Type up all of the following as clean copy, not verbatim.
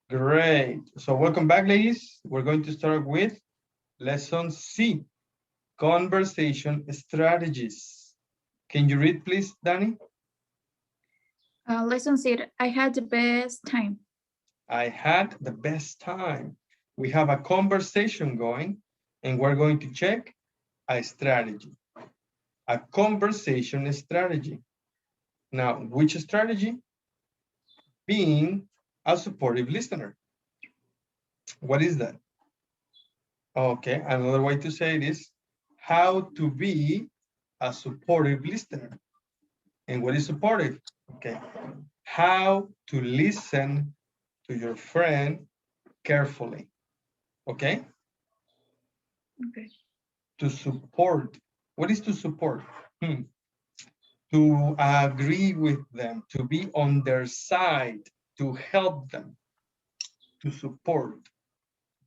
Great. So welcome back, ladies. We're going to start with lesson C, conversation strategies. Can you read, please, Danny? Lesson said, I had the best time. I had the best time. We have a conversation going, and we're going to check a strategy, a conversation strategy. Now, which strategy? Being a supportive listener. What is that? Okay, another way to say it is how to be a supportive listener. And what is supportive? Okay, how to listen to your friend carefully. Okay, Okay. to support. What is to support? To agree with them, to be on their side, to help them, to support,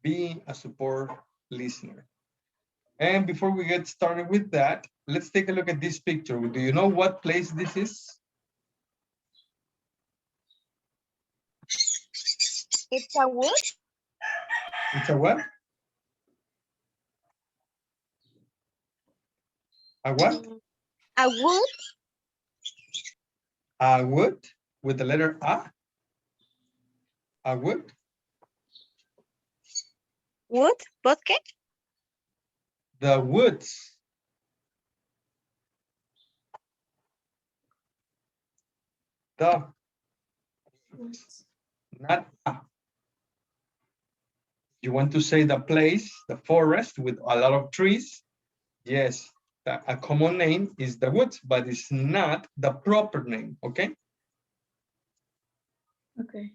being a support listener. And before we get started with that, let's take a look at this picture. Do you know what place this is? It's a wood. It's a what? A what? A wood. A wood with the letter A. A wood. Wood. Bosque. The woods. The, not A. You want to say the place, the forest with a lot of trees? Yes, a common name is the woods, but it's not the proper name, okay? Okay.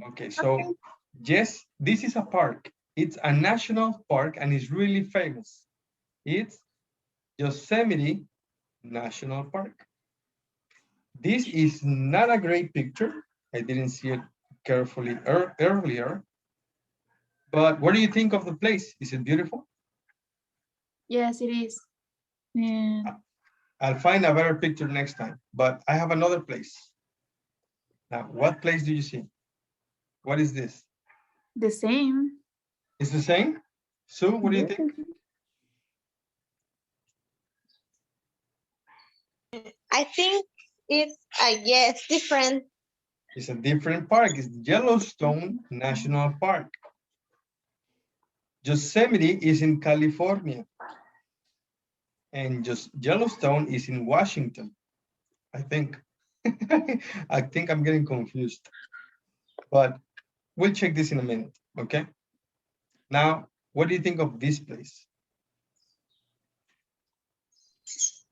Okay, so yes, this is a park. It's a national park and it's really famous. It's Yosemite National Park. This is not a great picture. I didn't see it carefully earlier. But what do you think of the place? Is it beautiful? Yes, it is. And I'll find a better picture next time. But I have another place. Now, what place do you see? What is this? the same. It's the same? Sue, what do you think? I think it's a yes, different. It's a different park. It's Yellowstone National Park. Yosemite is in California. And just Yellowstone is in Washington, I think. I think I'm getting confused. But we'll check this in a minute, okay? Now, what do you think of this place?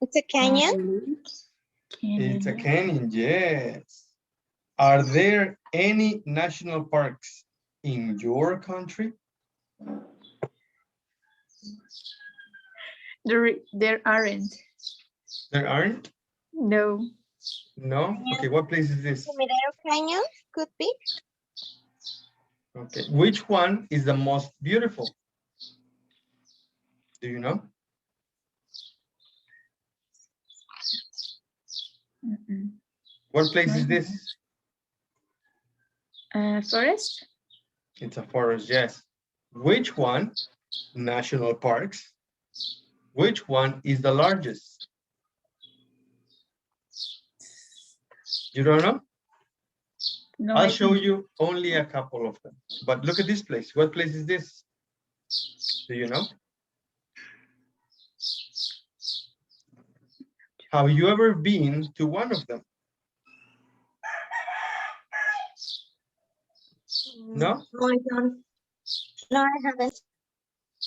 It's a canyon. It's a canyon, yes. Are there any national parks in your country? There aren't. There aren't? No. No? Okay, what place is this? Sumidero Canyon could be. Okay, which one is the most beautiful? Do you know? What place is this? Forest. It's a forest, yes. Which one, national parks, which one is the largest? You don't know? No, I'll show you only a couple of them. But look at this place. What place is this? Do you know? Have you ever been to one of them? No? No, I don't. No, I haven't.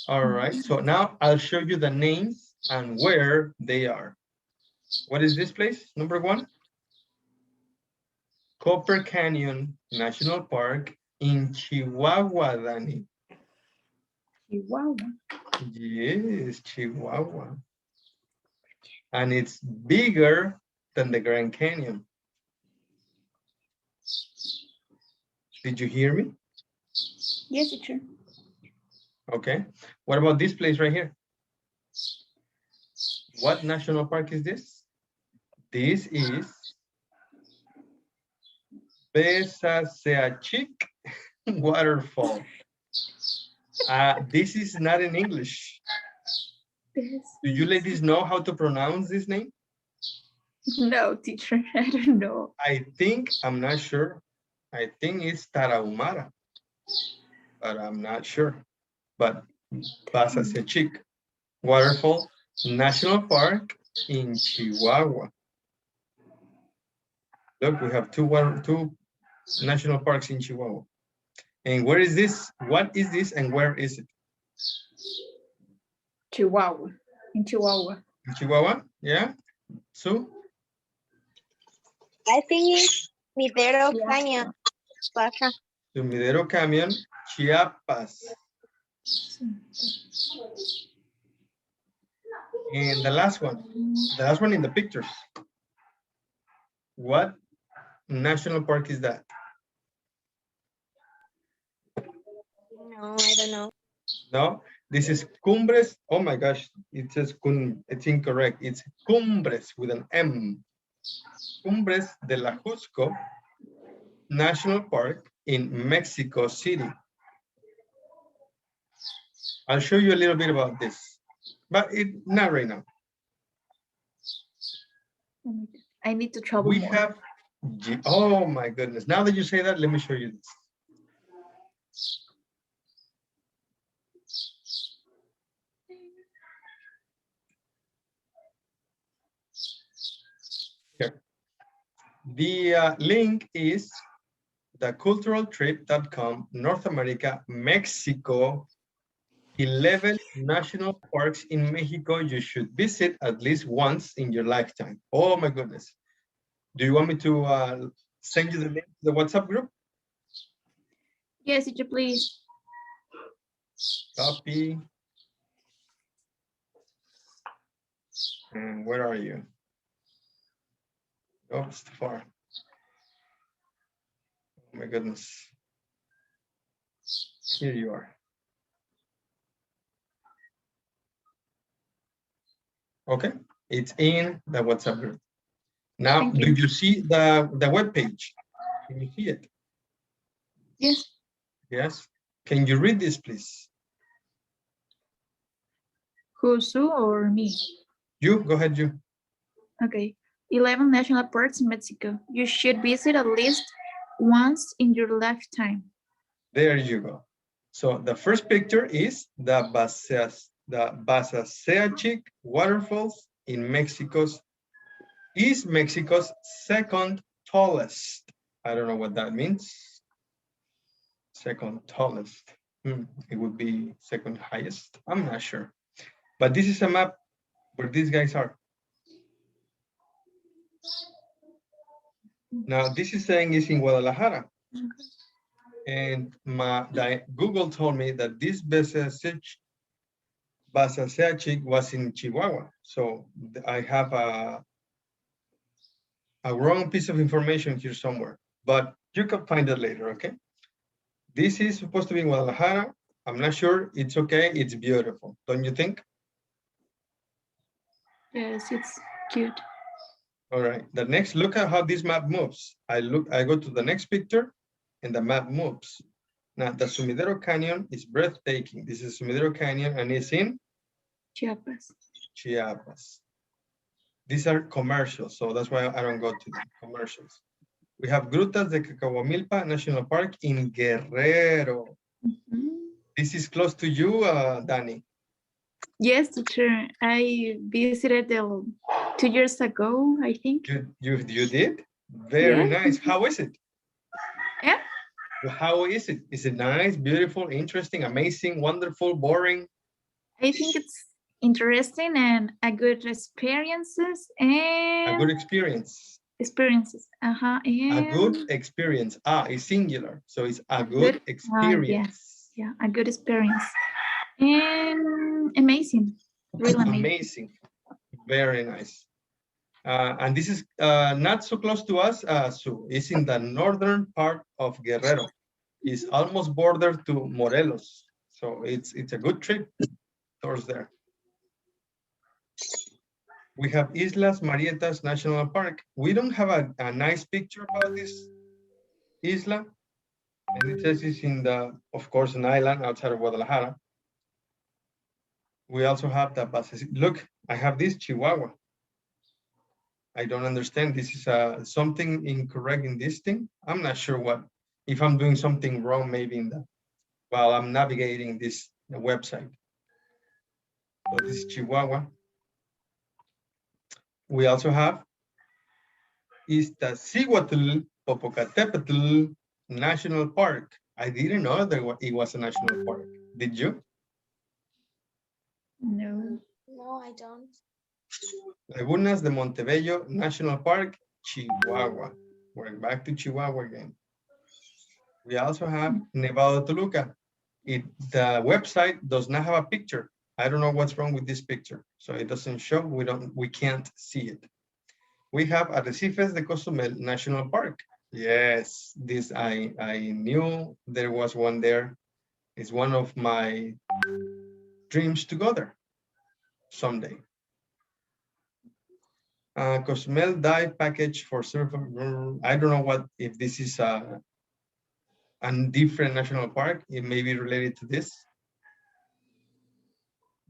All right. So now I'll show you the names and where they are. What is this place? Number one? Copper Canyon National Park in Chihuahua, Danny. Chihuahua. Yes, Chihuahua. And it's bigger than the Grand Canyon. Did you hear me? Yes, teacher. Okay. What about this place right here? What national park is this? This is Besaceachic Waterfall. This is not in English. Do you ladies know how to pronounce this name? No, teacher, I don't know. I think, I'm not sure. I think it's Tarahumara, but I'm not sure. But Pasasechik Waterfall National Park in Chihuahua. Look, we have two national parks in Chihuahua. And where is this? What is this and where is it? Chihuahua. In Chihuahua. In Chihuahua? Yeah? So? I think it's Midero Yeah. Canyon. Baja. Sumidero Canyon, Chiapas. And the last one in the pictures. What national park is that? No, I don't know. No, this is Cumbres. Oh my gosh, it says it's incorrect. It's Cumbres with an M. Cumbres de la Jusco National Park in Mexico City. I'll show you a little bit about this, but not right now. I need to travel We more. have, oh my goodness. Now that you say that, let me show you this. Here. The link is theculturaltrip.com, North America, Mexico, 11 national parks in Mexico you should visit at least once in your lifetime. Oh my goodness. Do you want me to send you the link to the WhatsApp group? Yes, teacher, please. Copy. And where are you? Oh, it's too far. Oh my goodness. Here you are. Okay, it's in the WhatsApp group. Now, do you see the web page? Can you see it? Yes. Yes. Can you read this, please? Who's Sue or me? You, go ahead, you. Okay. 11 national parks in Mexico. You should visit at least once in your lifetime. There you go. So the first picture is the Basaseachic waterfalls in Mexico's second tallest. I don't know what that means. Second tallest. It would be second highest. I'm not sure. But this is a map where these guys are. Now, this is saying it's in Guadalajara. And Google told me that this Basaseachic was in Chihuahua. So I have a wrong piece of information here somewhere, but you can find it later, okay? This is supposed to be in Guadalajara. I'm not sure. It's okay. It's beautiful. Don't you think? Yes, it's cute. All right. The next, look at how this map moves. I go to the next picture and the map moves. Now the Sumidero Canyon is breathtaking. This is Sumidero Canyon and it's in Chiapas. Chiapas. These are commercials, so that's why I don't go to the commercials. We have Grutas de Cacahuamilpa National Park in Guerrero. This is close to you, Danny. Yes, teacher. I visited 2 years ago, I think. You did? Very nice. How is it? Yeah. How is it? Is it nice, beautiful, interesting, amazing, wonderful, boring? I think it's interesting and a good experiences and a good experience. Experiences. A good experience. It's singular, so it's a good experience. Yeah, a good experience. And amazing. Really amazing. Very nice. And this is not so close to us, Sue. It's in the northern part of Guerrero. It's almost border to Morelos. So it's a good trip towards there. We have Islas Marietas National Park. We don't have a nice picture about this isla. And it says it's in the, of course, an island outside of Guadalajara. We also have the Base. Look, I have this Chihuahua. I don't understand. This is something incorrect in this thing. I'm not sure what, if I'm doing something wrong, maybe in the, while I'm navigating this website. So this is Chihuahua. We also have Iztaccíhuatl Popocatépetl National Park. I didn't know that it was a national park. Did you? No. No, I don't. Lagunas de Montebello National Park, Chihuahua. We're back to Chihuahua again. We also have Nevado de Toluca. The website does not have a picture. I don't know what's wrong with this picture. So it doesn't show, we can't see it. We have Arrecifes de Cozumel National Park. Yes, this I knew there was one there. It's one of my dreams to go there someday. Cozumel dive package for surfer. I don't know what, if this is a different national park. It may be related to this.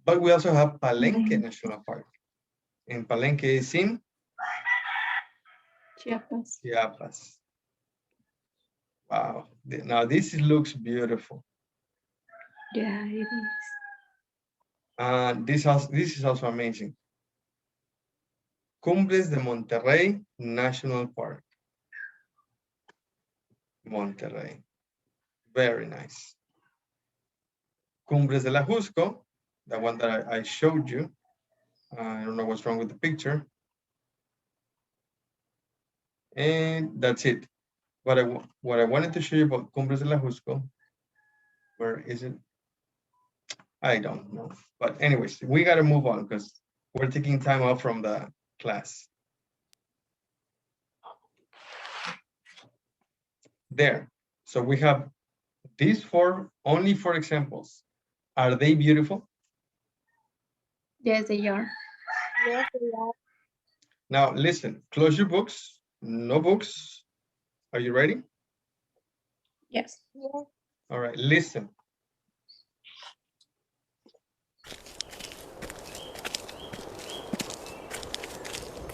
But we also have Palenque National Park. And Palenque is in Chiapas. Chiapas. Wow. Now this looks beautiful. Yeah, it is. This is also amazing. Cumbres de Monterrey National Park. Monterrey. Very nice. Cumbres de la Jusco, the one that I showed you. I don't know what's wrong with the picture. And that's it. What I wanted to show you about Cumbres de la Jusco. Where is it? I don't know. But anyways, we got to move on because we're taking time off from the class. There. So we have these only four examples. Are they beautiful? Yes, they are. Yes, we are. Now listen, close your books, no books. Are you ready? Yes. Yes. All right, listen.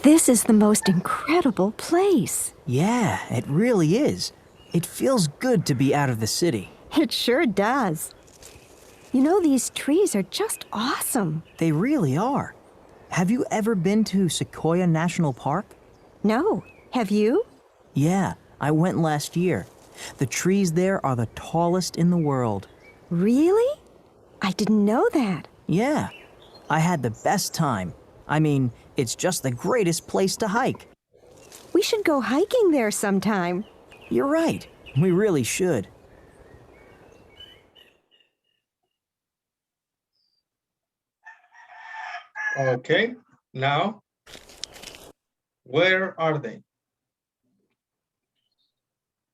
This is the most incredible place. Yeah, it really is. It feels good to be out of the city. It sure does. You know, these trees are just awesome. They really are. Have you ever been to Sequoia National Park? No, have you? Yeah, I went last year. The trees there are the tallest in the world. Really? I didn't know that. Yeah, I had the best time. I mean, it's just the greatest place to hike. We should go hiking there sometime. You're right. We really should. Okay, now, where are they?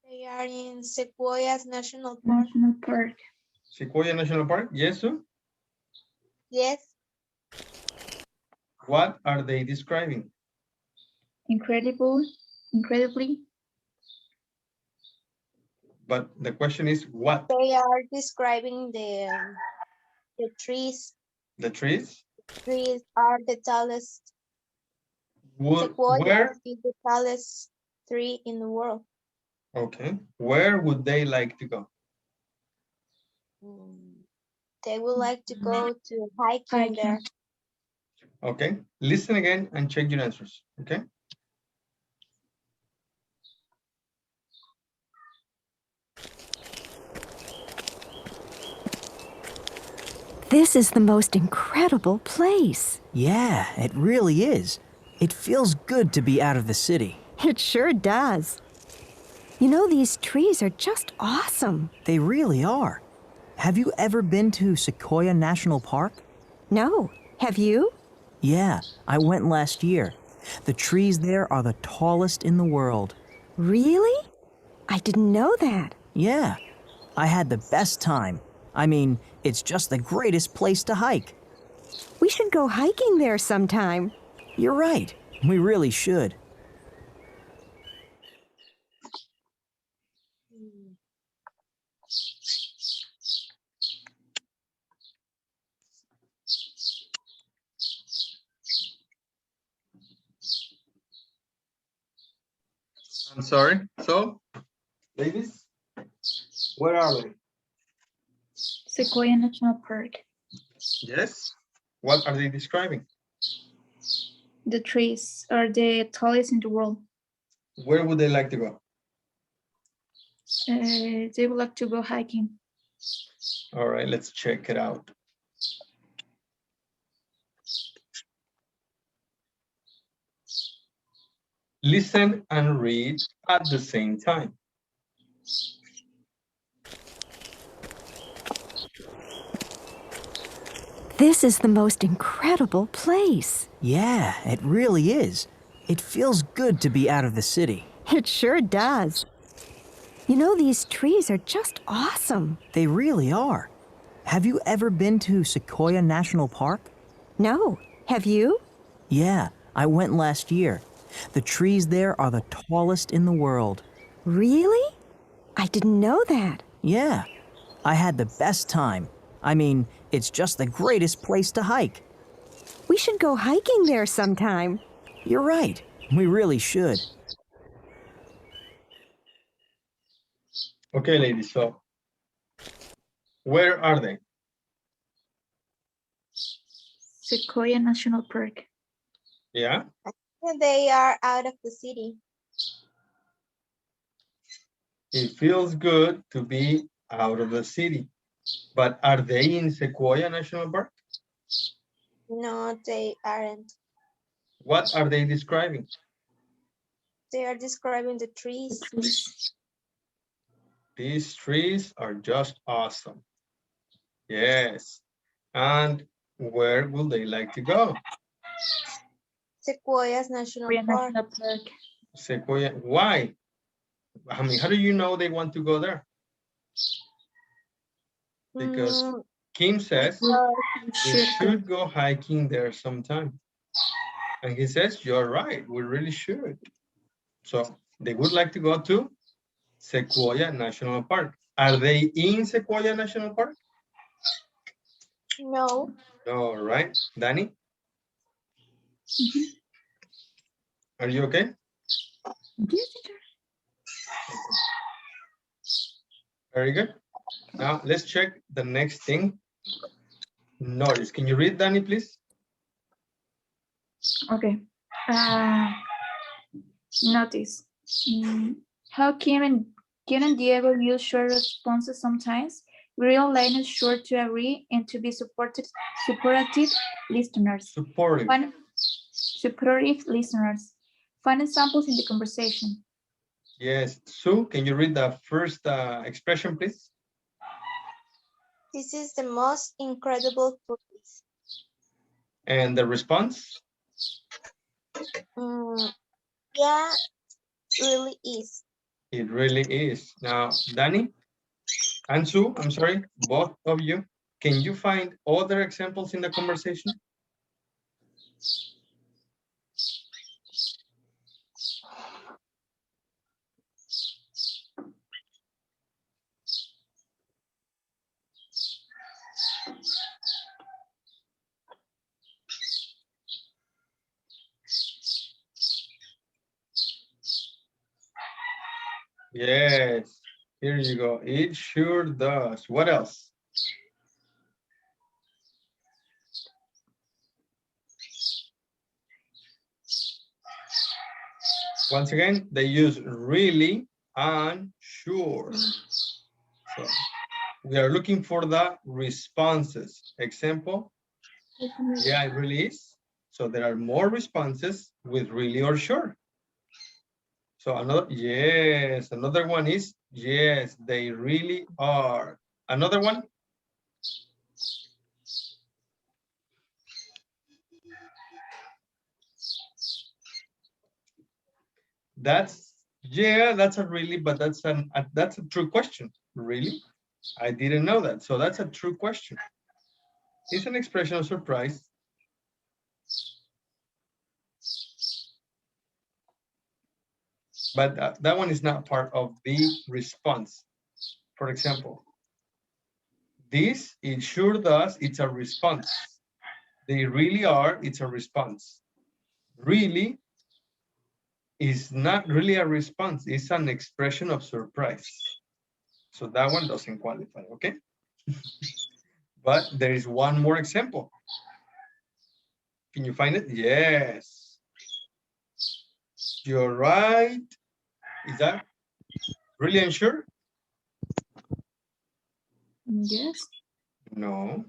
They are in Sequoias National Park. National Park. Sequoia National Park, yes, sir? Yes. What are they describing? Incredibly. But the question is what? They are describing the trees. The trees? Trees are the tallest. Sequoia Where? is the tallest tree in the world. Okay, where would they like to go? They would like to go to hiking there. Okay, listen again and check your answers, okay? This is the most incredible place. Yeah, it really is. It feels good to be out of the city. It sure does. You know, these trees are just awesome. They really are. Have you ever been to Sequoia National Park? No, have you? Yeah, I went last year. The trees there are the tallest in the world. Really? I didn't know that. Yeah, I had the best time. I mean, it's just the greatest place to hike. We should go hiking there sometime. You're right. We really should. sorry. So, ladies, where are they? Sequoia National Park. Yes. What are they describing? The trees are the tallest in the world. Where would they like to go? They would like to go hiking. All right, let's check it out. Listen and read at the same time. This is the most incredible place. Yeah, it really is. It feels good to be out of the city. It sure does. You know, these trees are just awesome. They really are. Have you ever been to Sequoia National Park? No, have you? Yeah, I went last year. The trees there are the tallest in the world. Really? I didn't know that. Yeah, I had the best time. I mean, it's just the greatest place to hike. We should go hiking there sometime. You're right. We really should. Okay, ladies, so where are they? Sequoia National Park. Yeah, They are out of the city. it feels good to be out of the city. But are they in Sequoia National Park? No, they aren't. What are they describing? They are describing the The trees. trees. These trees are just awesome. Yes. And where will they like to go? Sequoia's National Sequoia Park. National Park. Sequoia. Why? I mean, how do you know they want to go there? Because Mm, Kim says because we should go hiking there sometime. And he says, you're right, we really should. So they would like to go to Sequoia National Park. Are they in Sequoia National Park? no, All right. Danny, are you okay? Yes, teacher. Very good. Now let's check the next thing. Notice. Can you read, Danny, please? Okay. Notice. How Kim and Diego use short responses sometimes. Real line is sure to agree and to be supportive listeners. Supportive. Supportive listeners. Find examples in the conversation. Yes. Sue, can you read the first expression, please? this is the most incredible place. And the response? Yeah, really is. It really is. Now, Danny and Sue, I'm sorry, both of you, can you find other examples in the conversation? Yes, here you go. It sure does. What else? Once again, they use really and sure. So we are looking for the responses. Example, yeah, it really is. So there are more responses with really or sure. So another, yes, another one is, yes, they really are. Another one. That's, yeah, that's a really, but that's a true question. Really? I didn't know that. So that's a true question. It's an expression of surprise. But that one is not part of the response. For example, this, it sure does, it's a response. They really are, it's a response. Really, is not really a response. It's an expression of surprise. So that one doesn't qualify, okay? But there is one more example. Can you find it? Yes. You're right. Is that really unsure? Yes. No.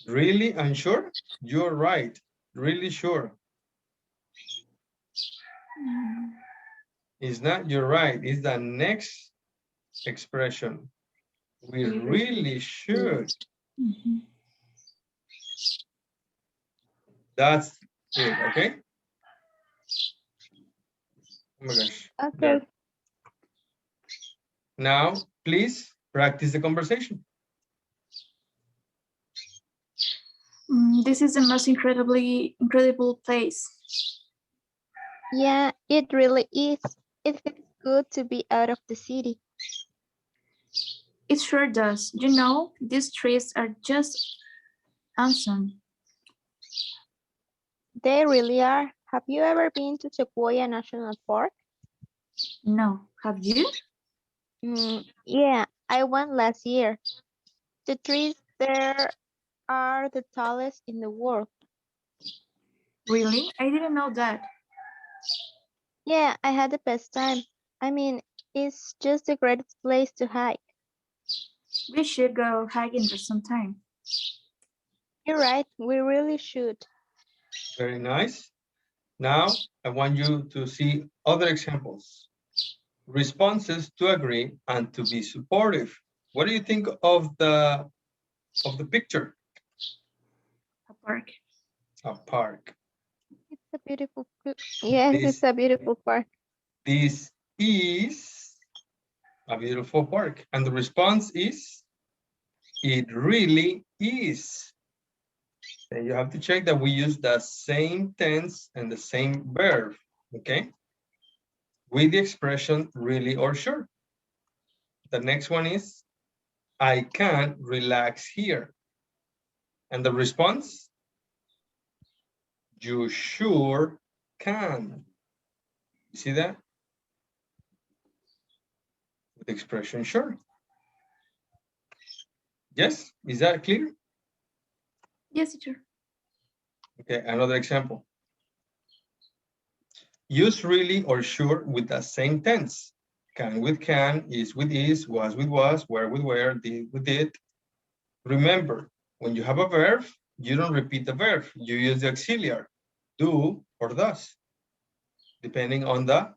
Really unsure? You're right. Really sure. Mm, It's not you're right. It's the next expression. We We really should. mhm. That's it, okay? Oh my gosh. Okay. There. Now, please practice the conversation. This is the most incredible place. Yeah, it really is. It feels good to be out of the city. It sure does. You know, these trees are just awesome. They really are. Have you ever been to Sequoia National Park? No, have you? Yeah, I went last year. The trees there are the tallest in the world. Really? I didn't know that. Yeah, I had the best time. I mean, it's just the greatest place to hike. We should go hiking there sometime. You're right, we really should. Very nice. Now, I want you to see other examples. Responses to agree and to be supportive. What do you think of the picture? A park. A park. It's a beautiful, yes, This, it's a beautiful park. this is a beautiful park. And the response is, it really is. And you have to check that we use the same tense and the same verb, okay? With the expression really or sure. The next one is, I can't relax here. And the response, you sure can. You see that? With the expression sure. Yes, is that clear? Yes, teacher. Okay, another example. Use really or sure with the same tense. Can with can, is with is, was with was, where with where, did with did. Remember, when you have a verb, you don't repeat the verb. You use the auxiliary, do or does, depending on the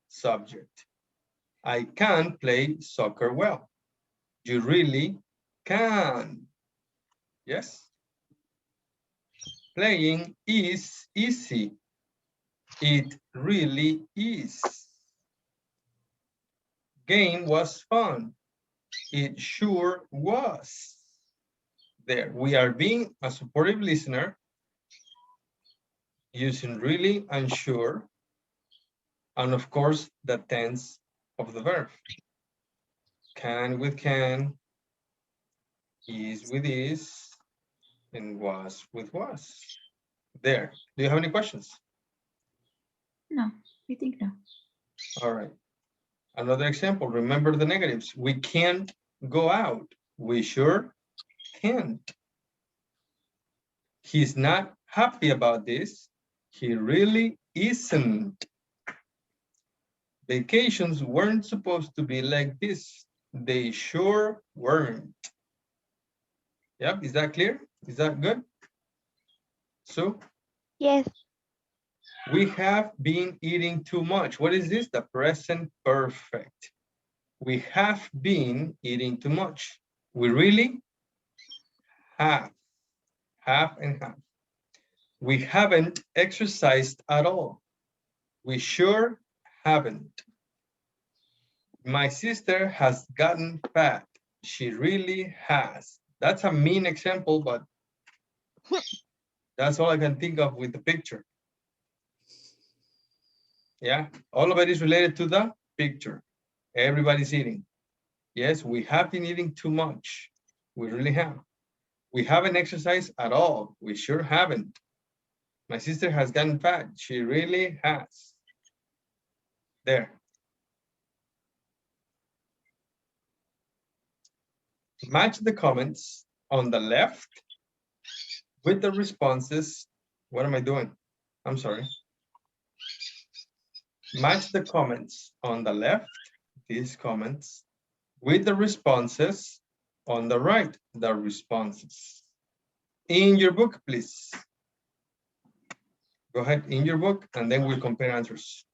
subject. I can play soccer well. You really can. Yes? Playing is easy. It really is. Game was fun. It sure was. There, we are being a supportive listener using really and sure, and of course, the tense of the verb. Can with can, is with is, and was with was. There. Do you have any questions? No, I think no. All right. Another example, remember the negatives. We can't go out. We sure can't. He's not happy about this. He really isn't. Vacations weren't supposed to be like this. They sure weren't. Yep, is that clear? Is that good? So Yes, we have been eating too much. What is this? The present perfect. We have been eating too much. We really have. Have and have. We haven't exercised at all. We sure haven't. My sister has gotten fat. She really has. That's a mean example, but that's all I can think of with the picture. Yeah, all of it is related to the picture. Everybody's eating. Yes, we have been eating too much. We really have. We haven't exercised at all. We sure haven't. My sister has gotten fat. She really has. There. Match the comments on the left with the responses. What am I doing? I'm sorry. Match the comments on the left, these comments, with the responses on the right, the responses. In your book, please. Go ahead in your book and then we'll compare answers.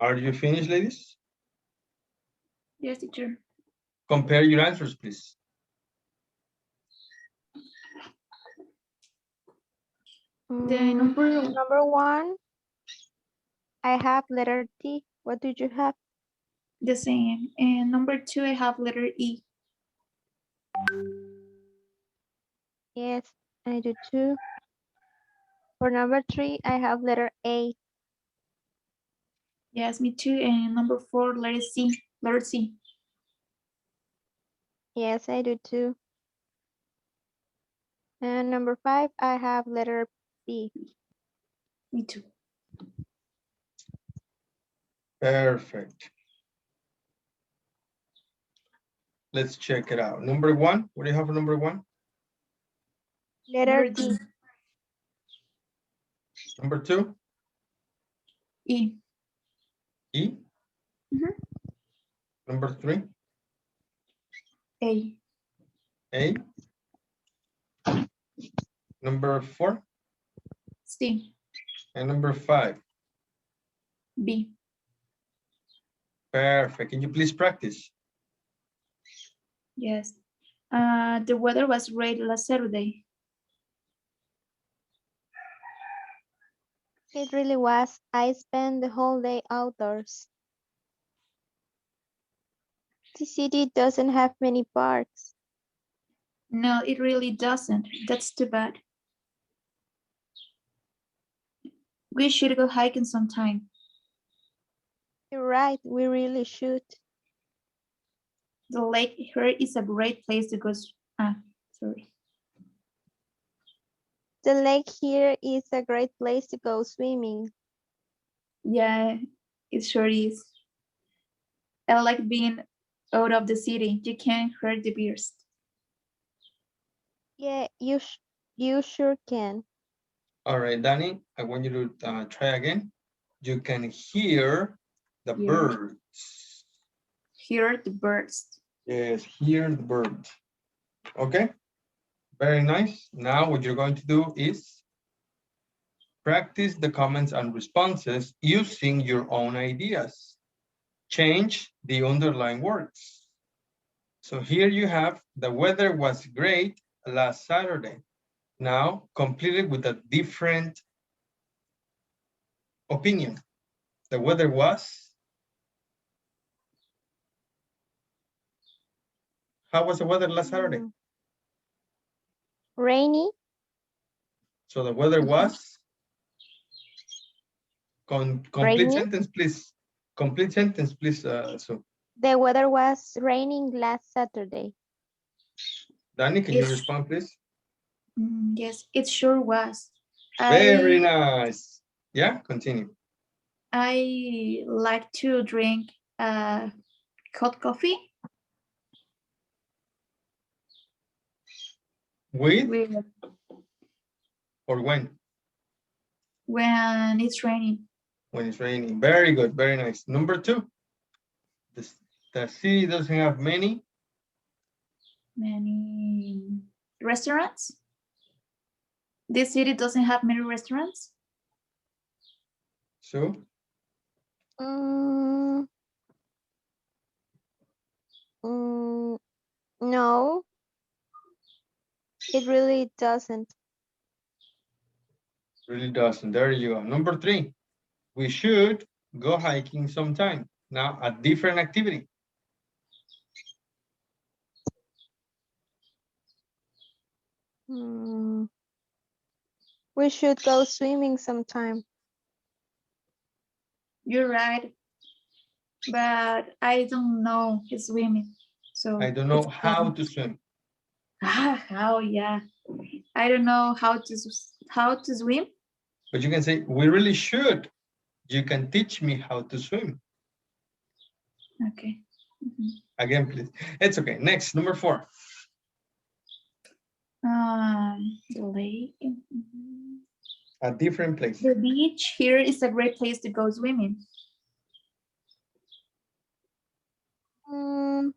Are you finished, ladies? Yes, teacher. Compare your answers, please. The number Number one, I have letter T. What do you have? the same. And number 2, I have letter E. Yes, I do too. For number three, I have letter A. Yes, me too. And number 4, letter C. Letter C. Yes, I do too. And number five, I have letter B. Me too. Perfect. Let's check it out. Number 1, what do you have for number 1? Letter Number D. D. Number 2? E. E? Mhm. Number 3? A. A? Number 4? C. And number 5? B. Perfect. Can you please practice? Yes. The weather was great last Saturday. It really was. I spent the whole day outdoors. The city doesn't have many parks. No, it really doesn't. That's too bad. We should go hiking sometime. You're right, we really should. The lake here is a great place to go. Sorry. The lake here is a great place to go swimming. Yeah, it sure is. I like being out of the city. You can't hear the birds. Yeah, you sure can. All right, Danny, I want you to try again. You can hear the Hear. birds. Hear the birds. Yes, hear the birds. Okay, very nice. Now what you're going to do is practice the comments and responses using your own ideas. Change the underlying words. So here you have, the weather was great last Saturday. Now complete it with a different opinion. The weather was, how was the weather last Saturday? Rainy. So the weather was, complete Raining. sentence, please. Complete sentence, please, so. The weather was raining last Saturday. Danny, can you It's- respond, please? Yes, it sure was. Very nice. Yeah, continue. I like to drink hot coffee With with, or when? when it's raining. When it's raining. Very good, very nice. Number 2. The city doesn't have many. Many restaurants. This city doesn't have many restaurants. So Mm, no, it really doesn't. really doesn't. There you go. Number 3. We should go hiking sometime. Now a different activity. Mm, we should go swimming sometime. You're right, but I don't know swimming. So I don't know it's how to swim. how, yeah. I don't know how to swim. But you can say, we really should. You can teach me how to swim. Okay. Mhm. Again, please. It's okay. Next, number 4. The lake. Mhm. A different place. The beach here is a great place to go swimming. Mm,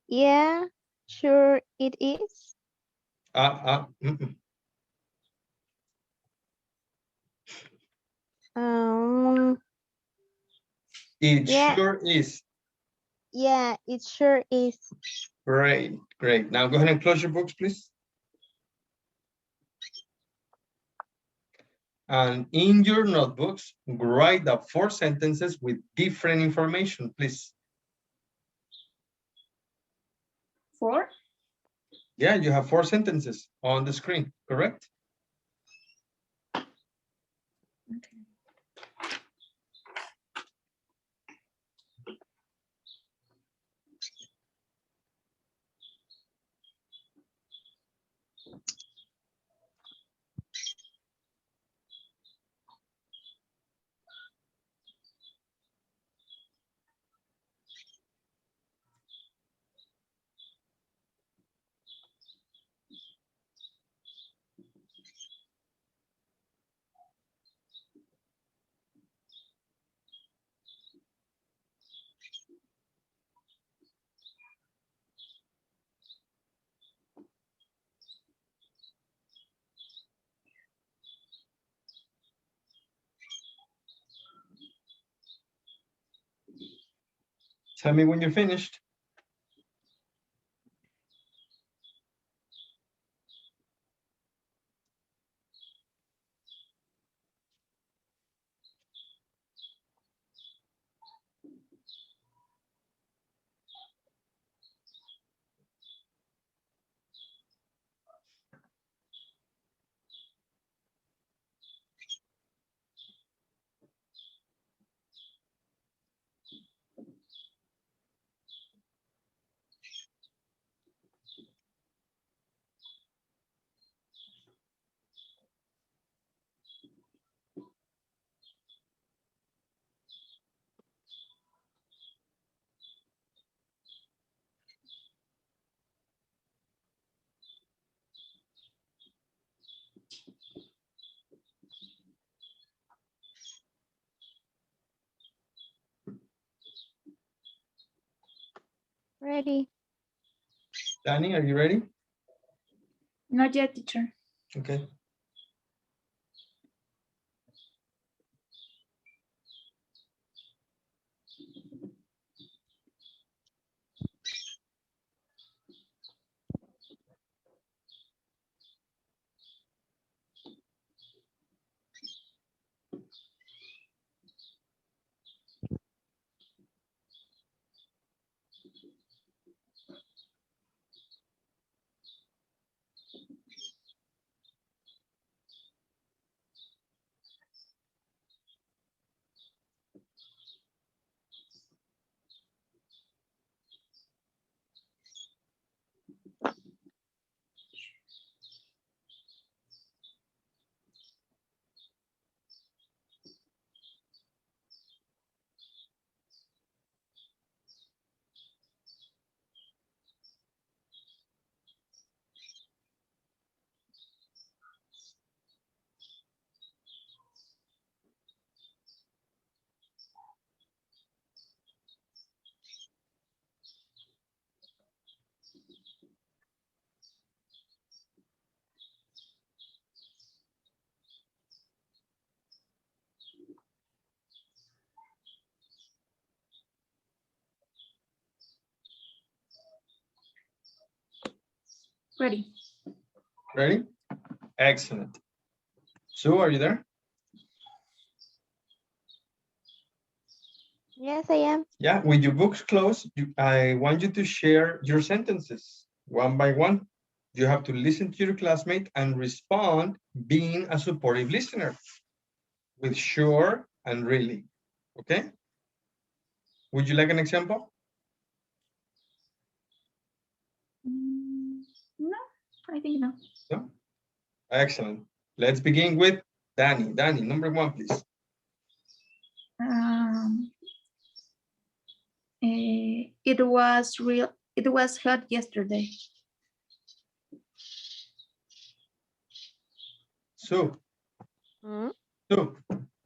yeah, sure it is. Mm-mm. Um, It yeah. sure is. Yeah, it sure is. Great, great. Now go ahead and close your books, please. And in your notebooks, write the 4 sentences with different information, please. 4. Yeah, you have 4 sentences on the screen, correct? Okay. Tell me when you're finished. Ready. Danny, are you ready? Not yet, teacher. Okay. Ready. Ready? Excellent. Sue, are you there? Yes, I am. Yeah, with your books closed, I want you to share your sentences one by one. You have to listen to your classmate and respond being a supportive listener with sure and really. Okay? Would you like an example? No, I think no. No? Excellent. Let's begin with Danny. Danny, number one, please. It was real. It was hot yesterday. So, Hmm? so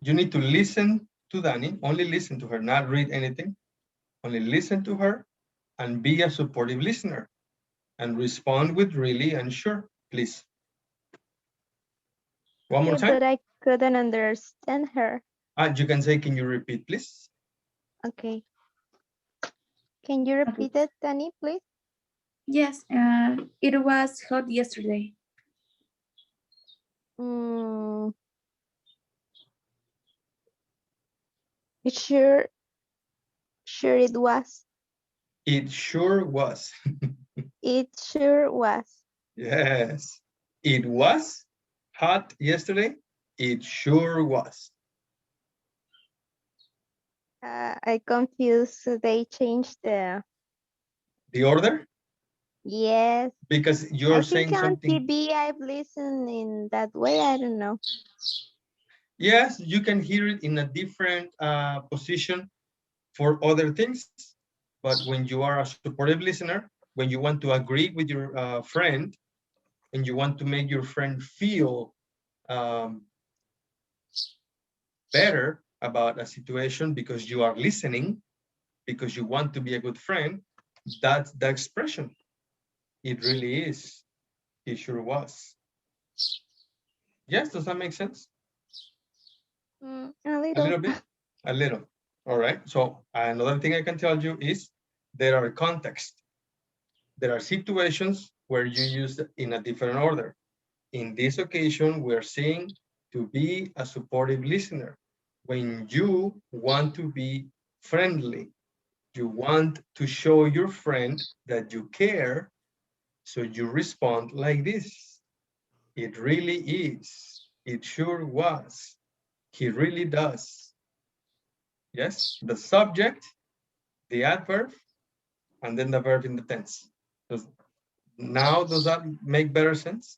you need to listen to Danny, only listen to her, not read anything. Only listen to her and be a supportive listener and respond with really and sure, please. One more Yeah, time. but I couldn't understand her. You can say, can you repeat, please? Okay. Can you repeat it, Danny, please? Yes, it was hot yesterday. Mm, sure, sure it was. It sure was. It sure was. Yes. It was hot yesterday. It sure was. I confused. They changed the. The order? Yes. Because I you're think saying on something. TV I've listened in that way. I don't know. Yes, you can hear it in a different position for other things. But when you are a supportive listener, when you want to agree with your friend and you want to make your friend feel better about a situation because you are listening, because you want to be a good friend, that's the expression. It really is. It sure was. Yes, does that make sense? A A little. little bit? A little. All right. So another thing I can tell you is there are contexts. There are situations where you use it in a different order. In this occasion, we're saying to be a supportive listener. When you want to be friendly, you want to show your friend that you care, so you respond like this. It really is. It sure was. He really does. Yes, the subject, the adverb, and then the verb in the tense. Does that make better sense?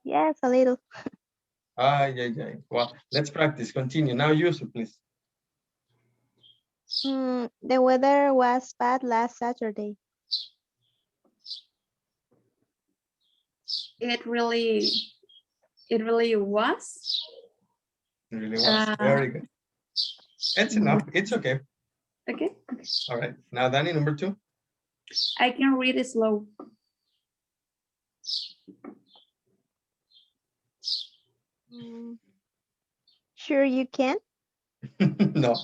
Yes, a little. Yeah. Well, let's practice. Continue. Now, Yusuf, please. The weather was bad last Saturday. It really was. It really was. Very good. It's enough. It's okay. Okay. All right. Now, Danny, number two. I can read it slow. Sure you can. No.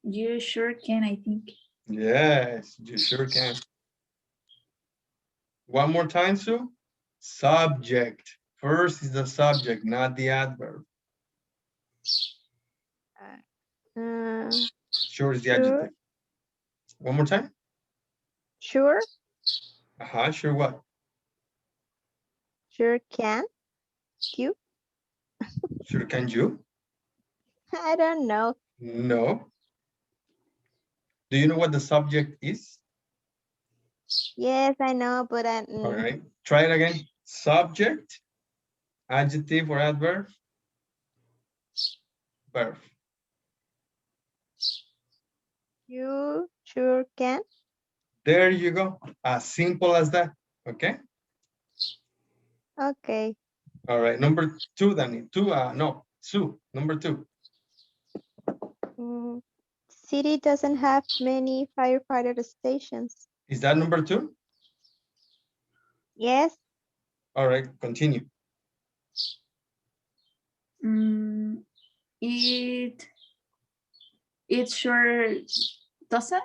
You sure can, I think. Yes, you sure can. One more time, Sue. Subject. First is the subject, not the adverb. Sure is the Sure. adjective. One more time. Sure. Sure what? Sure can. You? Sure can you? I don't know. No. Do you know what the subject is? Yes, I know, but All right. Try it again. Subject, adjective or adverb, verb. you sure can. There you go. As simple as that. Okay. Okay. All right. Number two, Danny. No, Sue. Number two. City doesn't have many firefighter stations. Is that number two? Yes. All right. Continue. It It sure doesn't.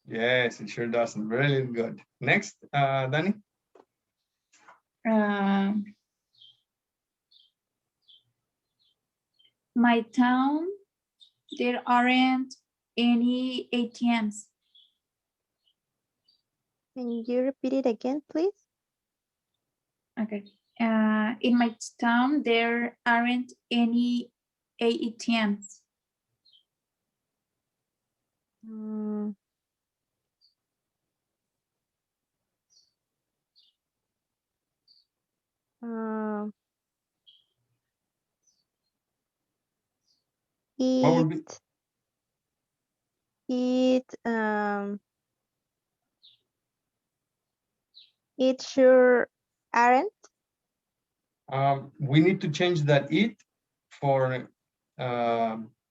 Yes, it sure doesn't. Really good. Next, Danny. My town, there aren't any ATMs. Can you repeat it again, please? Okay. In my town, there aren't any ATMs. Mm. Um, What would be? It sure aren't. We need to change that it for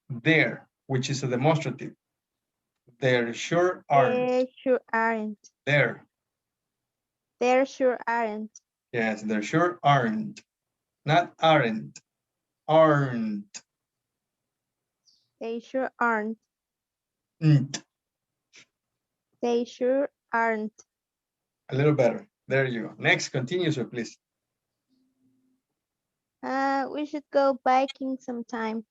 there, which is a demonstrative. There sure aren't. There sure aren't. There. There sure aren't. Yes, there sure aren't. Not aren't. Aren't. They sure aren't. Nt. They sure aren't. A little better. There you go. Next, continue, sir, please. We should go biking sometime.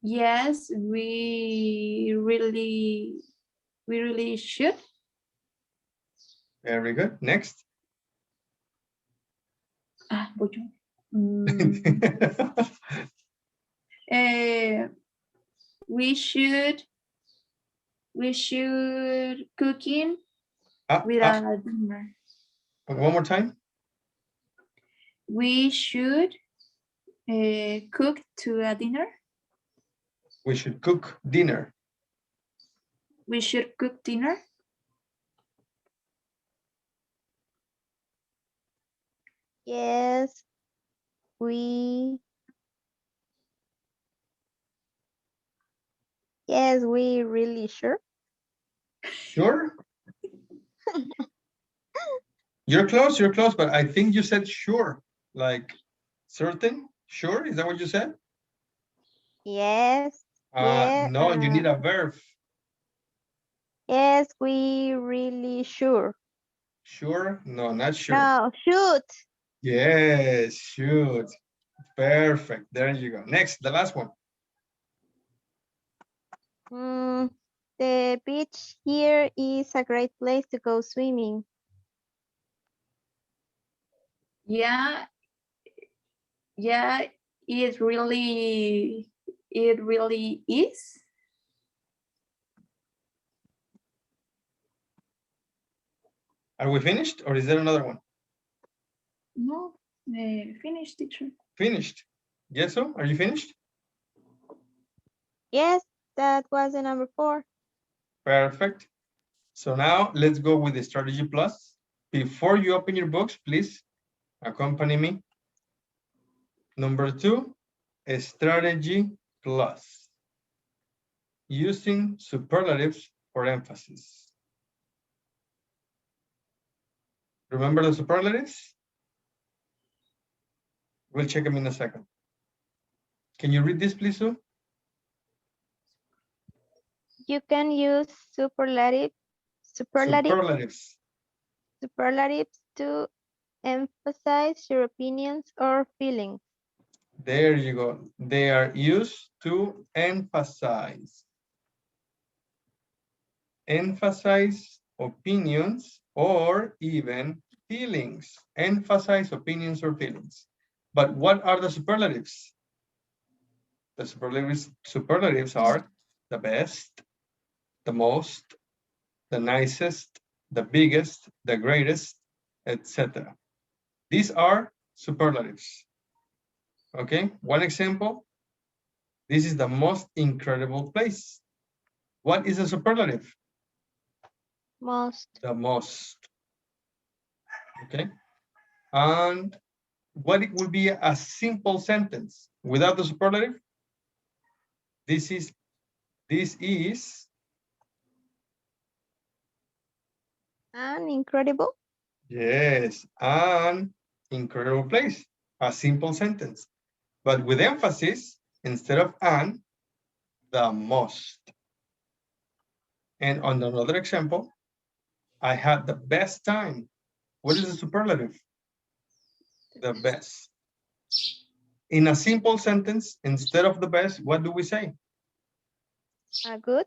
Yes, we really should. Very good. Next. Voy yo. We should cooking with a dinner. One more time. We should cook to a dinner. We should cook dinner. We should cook dinner. Yes, we really sure. Sure. You're close, but I think you said sure. Like certain? Sure? Is that what you said? Yes. Yeah. No, you need a verb. Yes, we really sure. Sure? No, not sure. No, shoot. Yes, shoot. Perfect. There you go. Next, the last one. The beach here is a great place to go swimming. Yeah, it really is. Are we finished or is there another one? No, finished, teacher. Finished. Yes, so? Are you finished? Yes, that was the number 4. Perfect. So now let's go with the strategy plus. Before you open your books, please accompany me. Number 2, a strategy plus. Using superlatives for emphasis. Remember the superlatives? We'll check them in a second. Can you read this, please, Sue? You can use superlatives to emphasize your opinions or feelings. There you go. They are used to emphasize. Emphasize opinions or even feelings. Emphasize opinions or feelings. But what are the superlatives? The superlatives are the best, the most, the nicest, the biggest, the greatest, etc. These are superlatives. Okay, one example. This is the most incredible place. What is a superlative? Most. The most. Okay. And what it would be a simple sentence without the superlative? This is An incredible. Yes, an incredible place. A simple sentence. But with emphasis, instead of an, the most. And on another example, I had the best time. What is the superlative? The best. In a simple sentence, instead of the best, what do we say? Good.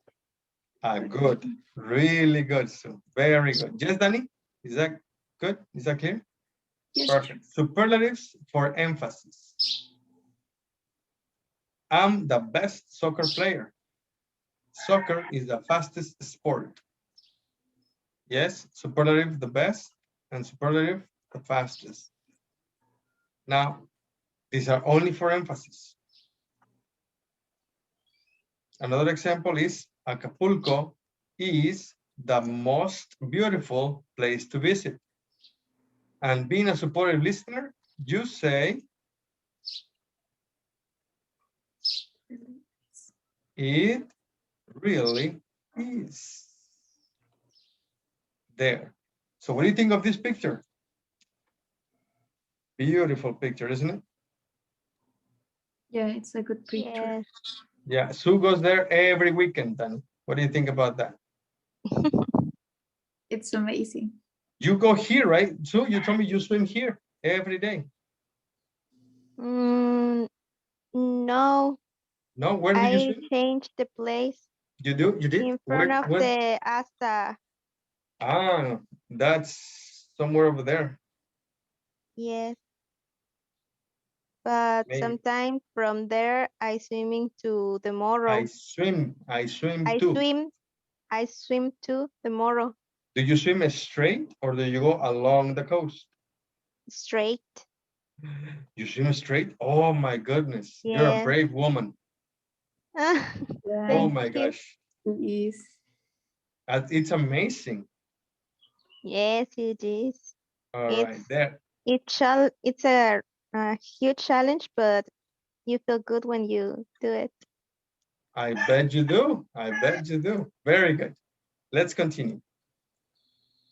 Good. Really good. So very good. Yes, Danny? Is that good? Is that clear? Yes. Perfect. Superlatives for emphasis. I'm the best soccer player. Soccer is the fastest sport. Yes, superlative the best and superlative the fastest. Now, these are only for emphasis. Another example is Acapulco is the most beautiful place to visit. And being a supportive listener, you say, it really is. There. So what do you think of this picture? Beautiful picture, isn't it? Yeah, it's a good picture. Yes. Yeah, Sue goes there every weekend, Danny. What do you think about that? It's amazing. You go here, right? Sue, you told me you swim here every day. No, No, where do you I swim? changed the place You do? You did? in front of Where? the Asta. Ah, that's somewhere over there. Yes, but Maybe. sometimes from there I swimming to the Morro. I swim I too. swim to the Morro. Do you swim straight or do you go along the coast? Straight. You swim straight? Oh my goodness. You're a Yes. brave woman. Yeah, Oh my Thank you. gosh. it is. It's amazing. Yes, it is. All It's right, there. it's a huge challenge, but you feel good when you do it. I bet you do. I bet you do. Very good. Let's continue.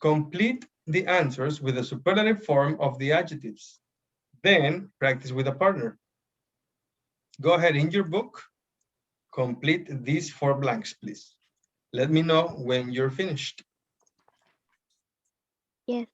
Complete the answers with the superlative form of the adjectives. Then practice with a partner. Go ahead in your book. Complete these 4 blanks, please. Let me know when you're finished. Yes.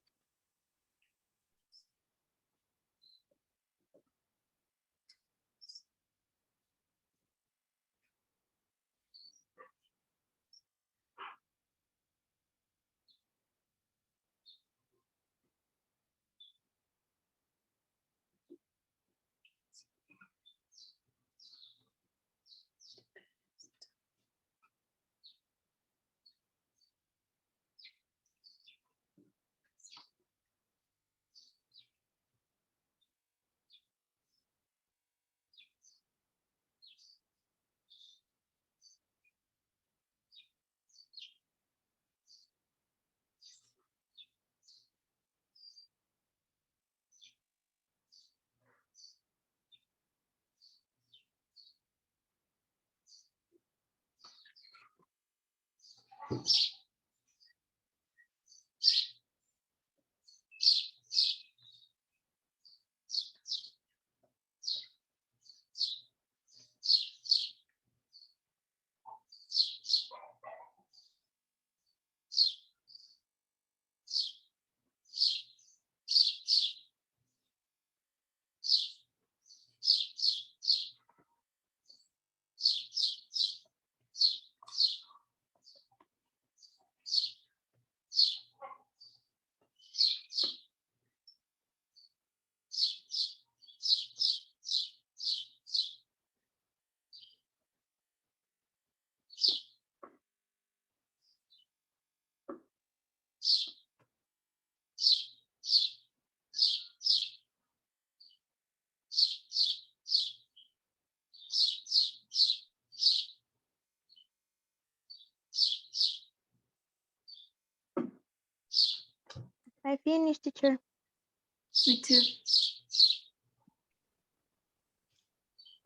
I finished, teacher. Me too.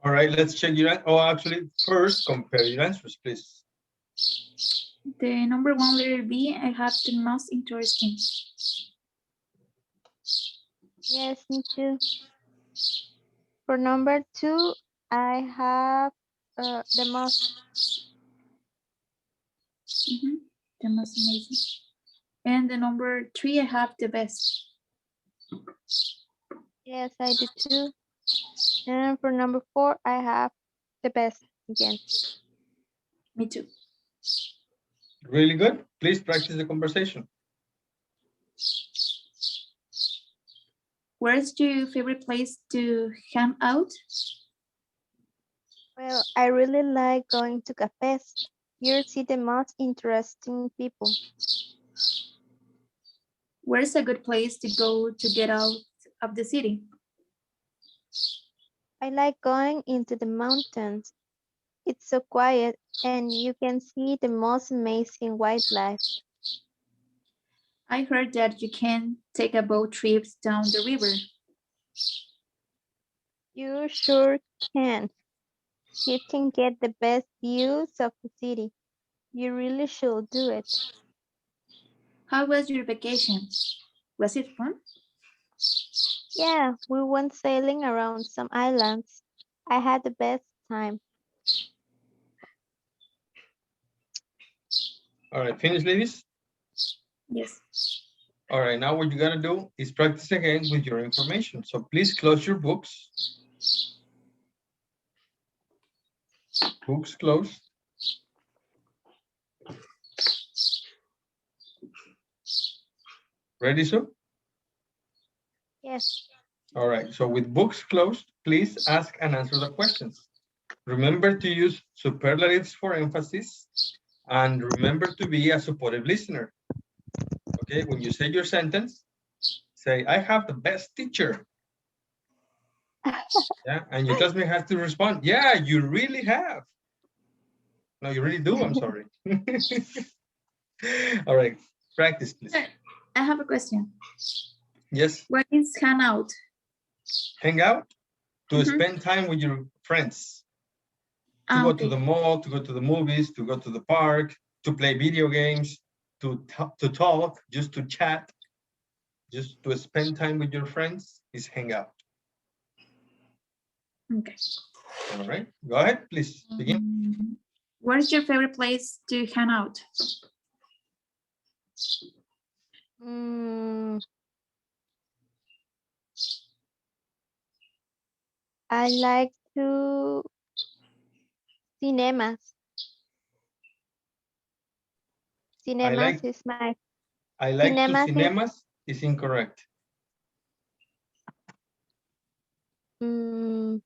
All right, let's check your, oh, actually, first compare your answers, please. The number one, letter B, I have the most interesting. Yes, me too. For number 2, I have the most. The most amazing. And the number 3, I have the best. Yes, I do too. And for number 4, I have the best again. Me too. Really good. Please practice the conversation. Where's your favorite place to hang out? Well, I really like going to cafes. You see the most interesting people. Where's a good place to go to get out of the city? I like going into the mountains. It's so quiet and you can see the most amazing wildlife. I heard that you can take a boat trip down the river. You sure can. You can get the best views of the city. You really should do it. How was your vacation? Was it fun? Yeah, we went sailing around some islands. I had the best time. All right, finish, ladies. Yes. All right, now what you gotta do is practice again with your information. So please close your books. Books closed. Ready, Sue? Yes. All right, so with books closed, please ask and answer the questions. Remember to use superlatives for emphasis and remember to be a supportive listener. Okay, when you say your sentence, say, I have the best teacher. Yeah, and your classmate has to respond, yeah, you really have. No, you really do, I'm sorry. All right, practice, please. I have a question. Yes, What is hang out? hang out to Mhm. spend time with your friends. To go to the mall, to go to the movies, to go to the park, to play video games, to talk, just to chat, just to spend time with your friends is hang out. Okay. All right, go ahead, please begin. Where's your favorite place to hang out? Mm, I like to cinemas. Cinemas is my I like to cinemas is cinemas is incorrect. mm,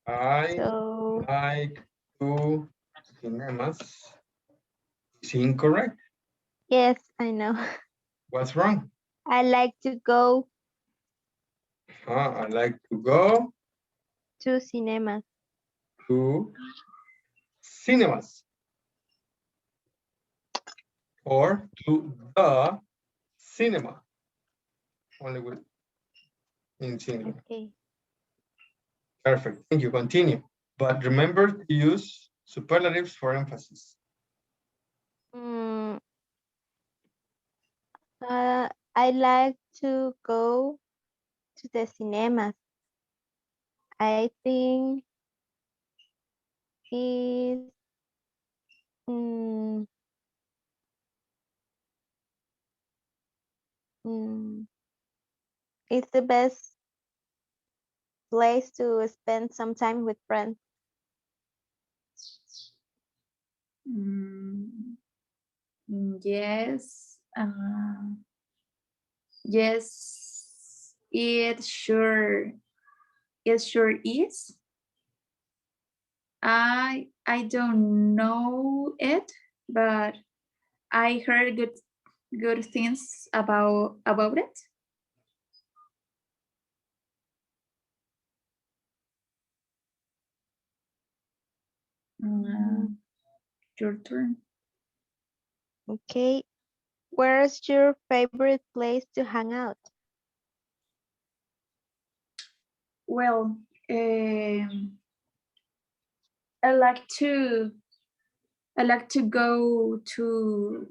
I so like to cinemas is incorrect. yes, I know. What's wrong? I like to go I like to go to cinemas. to cinemas or to the cinema. Only with in cinema. Okay. Perfect. Thank you. Continue. But remember to use superlatives for emphasis. Mm, I like to go to the cinemas. I think is mm, mm, it's the best place to spend some time with friends. Mm, yes. Yes. It sure is. I don't know it, but I heard good things about it. Mm, Your turn. Okay. Where's your favorite place to hang out? Well, I like I like to go to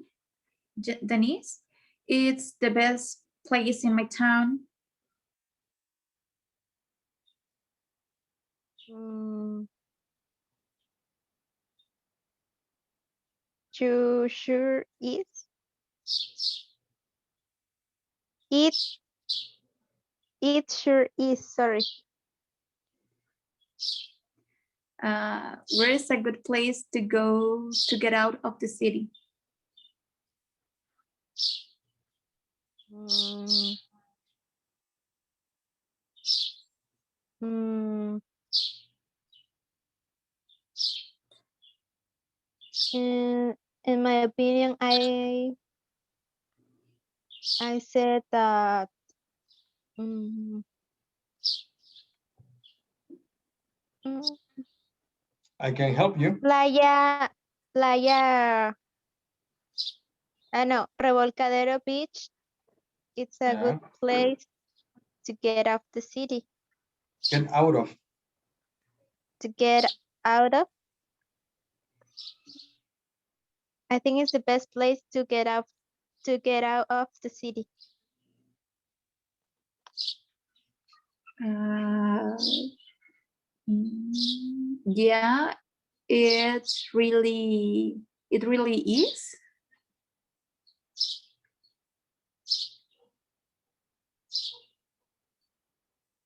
Denise. It's the best place in my town. Mm. You sure is. It it sure is. Sorry. Where is a good place to go to get out of the city? Mm. Mm. In my opinion, I said that mm, mm, I can help you. playa, no, Revolcadero Beach. It's a good Yeah. place to get off the city, Get out of. to get out of. I think it's the best place to get out of the city. Yeah, it really is.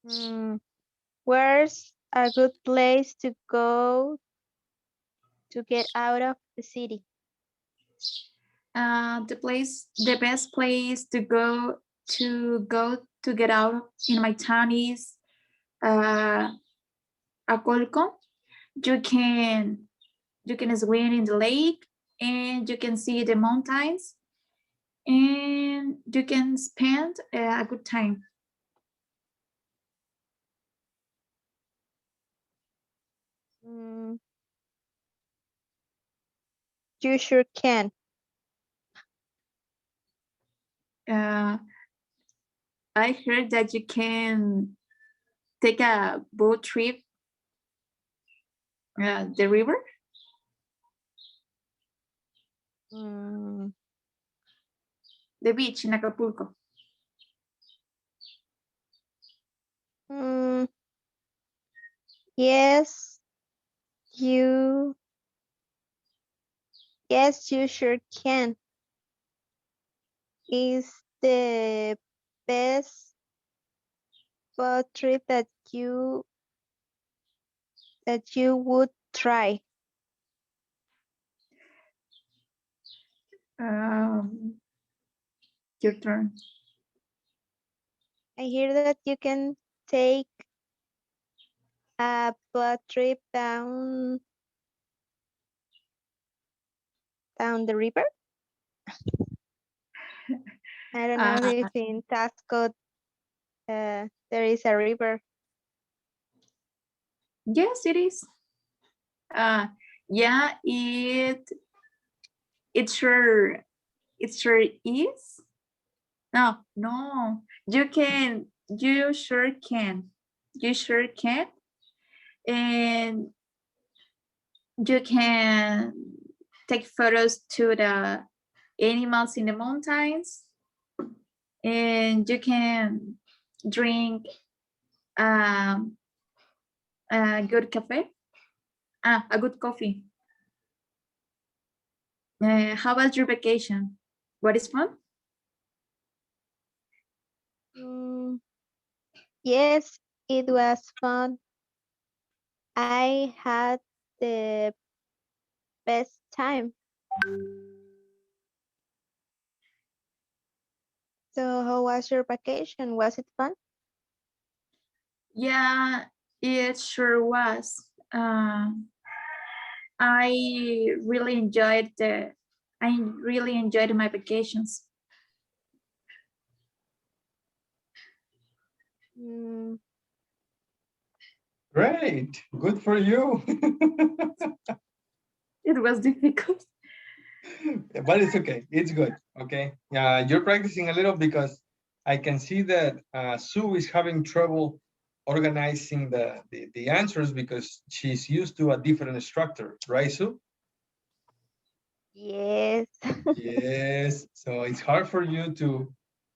Mm, where's a good place to go to get out of the city? The best place to go to get out in my town is Acolco. You can swim in the lake and you can see the mountains and you can spend a good time. Mm, you sure can. Uh, I heard that you can take a boat trip the river. Mm, The beach in Acapulco. mm, yes, you you sure can. Is the best boat trip that you would try. Um, your turn. I hear that you can take a boat trip down the river. I don't know Uh, if in Tasco there is a river. yes, it is. Yeah, it sure is. No, you sure can. You sure can. And you can take photos to the animals in the mountains. And you can drink um, a good cafe. A good coffee. How about your vacation? What is fun? Mm, yes, it was fun. I had the best time. So how was your vacation? Was it fun? Yeah, it sure was. I really enjoyed my vacations. Mm, Great. Good for you. It was difficult. But it's okay. It's good. Okay. You're practicing a little because I can see that Sue is having trouble organizing the answers because she's used to a different structure, right, Sue? Yes. Yes. So it's hard for you to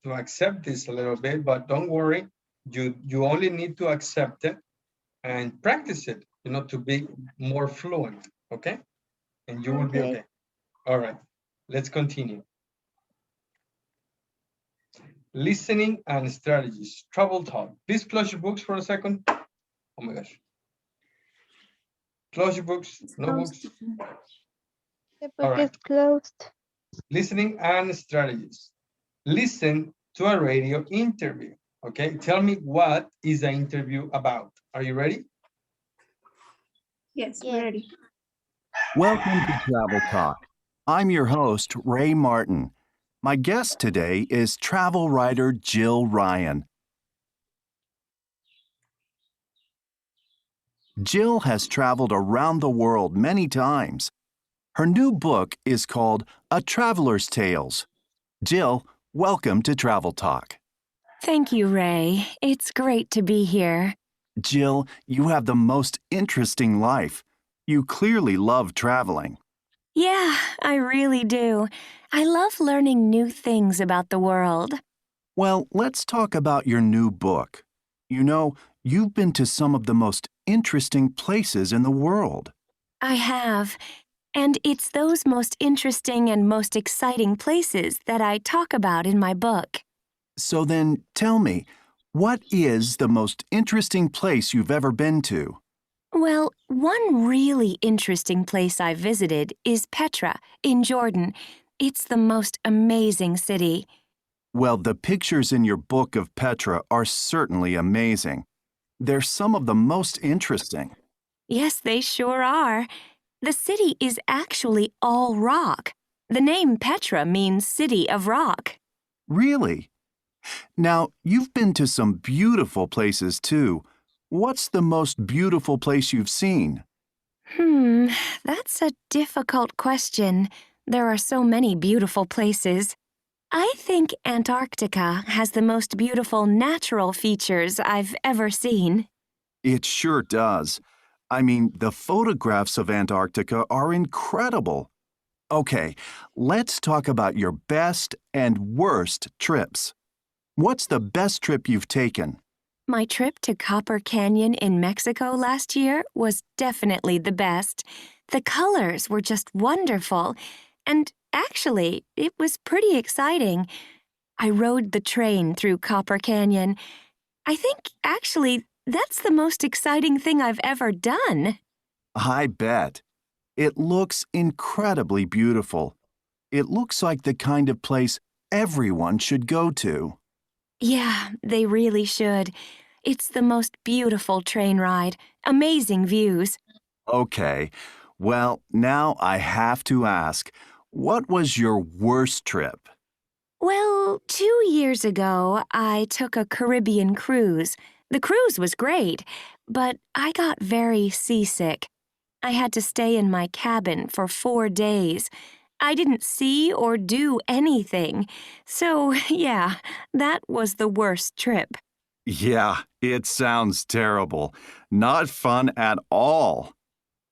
accept this a little bit, but don't worry. You only need to accept it and practice it, to be more fluent. Okay. And you will be Okay. okay. All right. Let's continue. Listening and strategies. Travel talk. Please close your books for a second. Oh my gosh. Close your books. It's No close books. to- The All book right. is closed. Listening and strategies. Listen to a radio interview. Okay. Tell me what is the interview about. Are you ready? Yes, Yes. we're ready. Welcome to Travel Talk. I'm your host, Ray Martin. My guest today is travel writer Jill Ryan. Jill has traveled around the world many times. Her new book is called A Traveler's Tales. Jill, welcome to Travel Talk. Thank you, Ray. It's great to be here. Jill, you have the most interesting life. You clearly love traveling. Yeah, I really do. I love learning new things about the world. Well, let's talk about your new book. You know, you've been to some of the most interesting places in the world. I have. And it's those most interesting and most exciting places that I talk about in my book. So then, tell me, what is the most interesting place you've ever been to? Well, one really interesting place I visited is Petra in Jordan. It's the most amazing city. Well, the pictures in your book of Petra are certainly amazing. They're some of the most interesting. Yes, they sure are. The city is actually all rock. The name Petra means city of rock. Really? Now, you've been to some beautiful places too. What's the most beautiful place you've seen? That's a difficult question. There are so many beautiful places. I think Antarctica has the most beautiful natural features I've ever seen. It sure does. I mean, the photographs of Antarctica are incredible. Okay, let's talk about your best and worst trips. What's the best trip you've taken? My trip to Copper Canyon in Mexico last year was definitely the best. The colors were just wonderful. And actually, it was pretty exciting. I rode the train through Copper Canyon. I think, actually, that's the most exciting thing I've ever done. I bet. It looks incredibly beautiful. It looks like the kind of place everyone should go to. Yeah, they really should. It's the most beautiful train ride. Amazing views. Okay, well, now I have to ask, what was your worst trip? Well, 2 years ago, I took a Caribbean cruise. The cruise was great, but I got very seasick. I had to stay in my cabin for 4 days. I didn't see or do anything. So, yeah, that was the worst trip. Yeah, it sounds terrible. Not fun at all.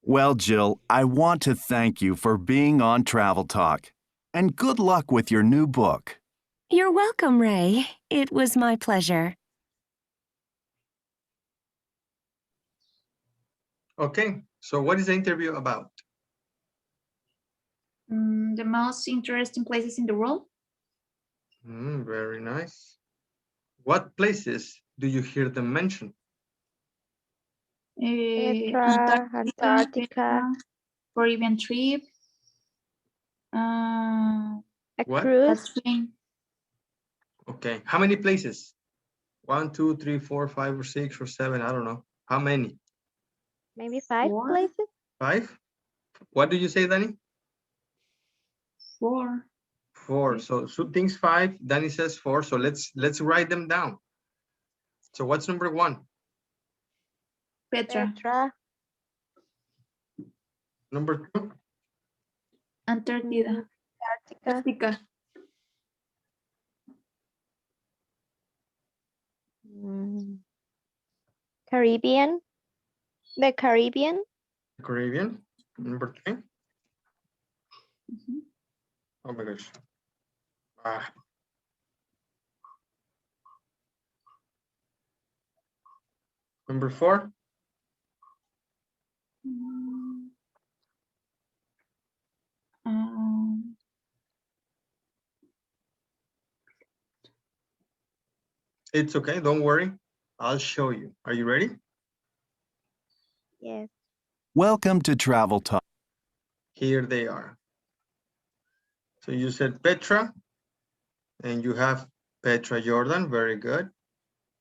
Well, Jill, I want to thank you for being on Travel Talk. And good luck with your new book. You're welcome, Ray. It was my pleasure. Okay. So what is the interview about? The most interesting places in the world. Very nice. What places do you hear them mention? Petra, Antarctica, Caribbean trip. a What? cruise, Train. Okay. How many places? 1, 2, 3, 4, 5, or 6, or 7. I don't know. How many? maybe 5 4. places. 5? What do you say, Danny? 4. 4. So Sue thinks 5. Danny says 4. So let's write them down. So what's number 1? Petra. Petra, Number 2? Antarctica. Antarctica, mm, Caribbean, the Caribbean, Caribbean. Number 3? Mhm. Oh my gosh. Ah. Number 4. Mm. Um, It's okay, don't worry. I'll show you. Are you ready? Yes. Welcome to Travel Talk. Here they are. So you said Petra, and you have Petra, Jordan. Very good.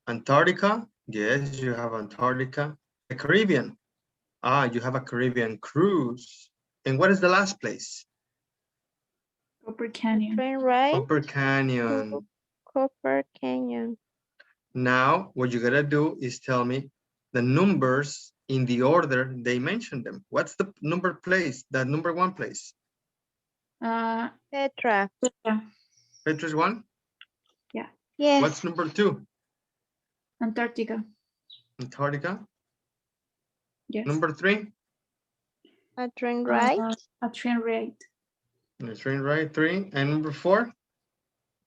Antarctica. Yes, you have Antarctica. The Caribbean. Ah, you have a Caribbean cruise. And what is the last place? Copper The Canyon. train ride Copper to Canyon. Copper Canyon. Now, what you gotta do is tell me the numbers in the order they mentioned them. What's the number place, the number 1 place? Petra. Petra. Petra's 1? Yes. What's number 2? Antarctica. Antarctica. Yes. Number 3? A train ride. A train ride. The train ride, 3. And number 4?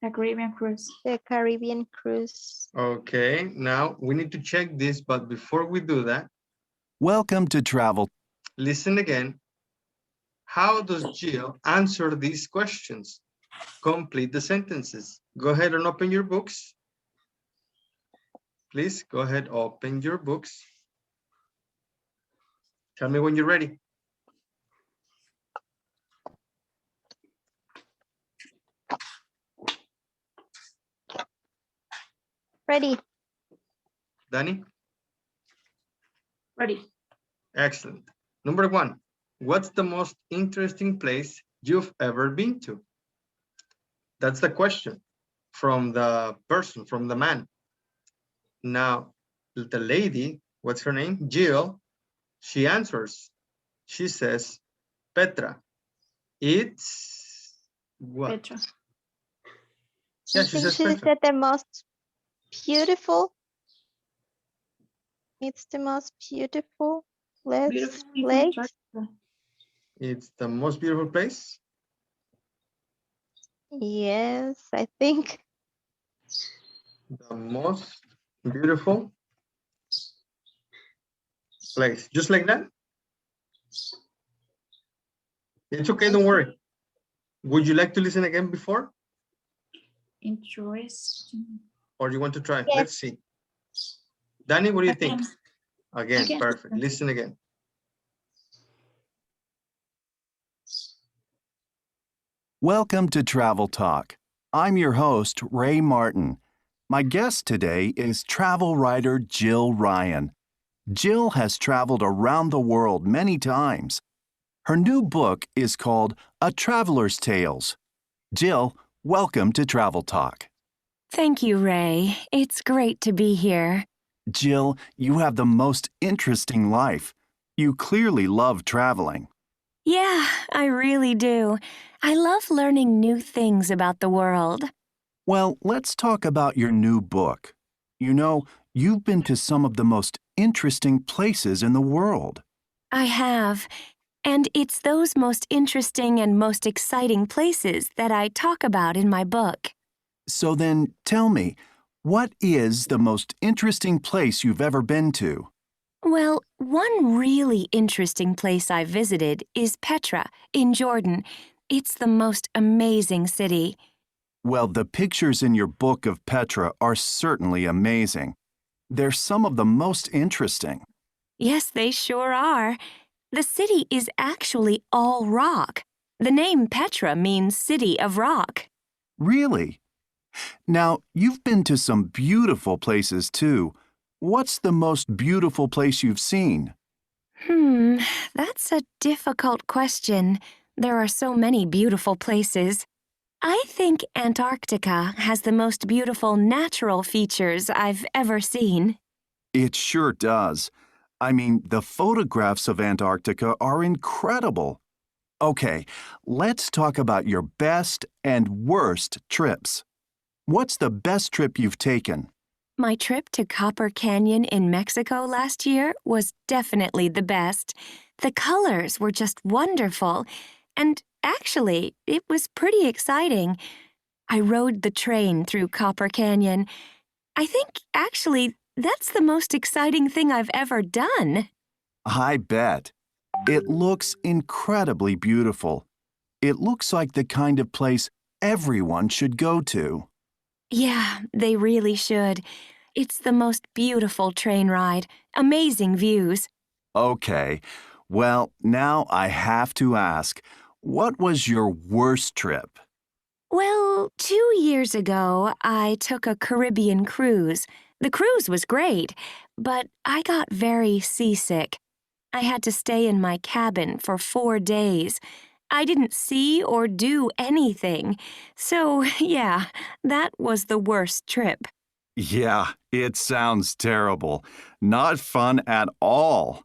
A Caribbean cruise. The Caribbean cruise. Okay, now we need to check this, but before we do that, Welcome to Travel. listen again. How does Jill answer these questions? Complete the sentences. Go ahead and open your books. Please go ahead, open your books. Tell me when you're ready. Ready. Danny? Ready. Excellent. Number 1, what's the most interesting place you've ever been to? That's the question from the person, from the man. Now, the lady, what's her name? Jill, she answers. She says, Petra. It's what? Petra. Yeah, I she think says she Petra. said the most beautiful. It's the most beautiful Beautiful is place. Antarctica. It's the most beautiful place. Yes, I think. The most beautiful place. Just like that? It's okay, don't worry. Would you like to listen again before? Interesting. Or you want to try? Yes. Let's see. Danny, what do you think? Again. Again, perfect. Listen again. Welcome to Travel Talk. I'm your host, Ray Martin. My guest today is travel writer Jill Ryan. Jill has traveled around the world many times. Her new book is called A Traveler's Tales. Jill, welcome to Travel Talk. Thank you, Ray. It's great to be here. Jill, you have the most interesting life. You clearly love traveling. Yeah, I really do. I love learning new things about the world. Well, let's talk about your new book. You know, you've been to some of the most interesting places in the world. I have. And it's those most interesting and most exciting places that I talk about in my book. So then, tell me, what is the most interesting place you've ever been to? Well, one really interesting place I visited is Petra in Jordan. It's the most amazing city. Well, the pictures in your book of Petra are certainly amazing. They're some of the most interesting. Yes, they sure are. The city is actually all rock. The name Petra means city of rock. Really? Now, you've been to some beautiful places too. What's the most beautiful place you've seen? That's a difficult question. There are so many beautiful places. I think Antarctica has the most beautiful natural features I've ever seen. It sure does. I mean, the photographs of Antarctica are incredible. Okay, let's talk about your best and worst trips. What's the best trip you've taken? My trip to Copper Canyon in Mexico last year was definitely the best. The colors were just wonderful. And actually, it was pretty exciting. I rode the train through Copper Canyon. I think, actually, that's the most exciting thing I've ever done. I bet. It looks incredibly beautiful. It looks like the kind of place everyone should go to. Yeah, they really should. It's the most beautiful train ride. Amazing views. Okay, well, now I have to ask, what was your worst trip? Well, 2 years ago, I took a Caribbean cruise. The cruise was great, but I got very seasick. I had to stay in my cabin for 4 days. I didn't see or do anything. So, yeah, that was the worst trip. Yeah, it sounds terrible. Not fun at all.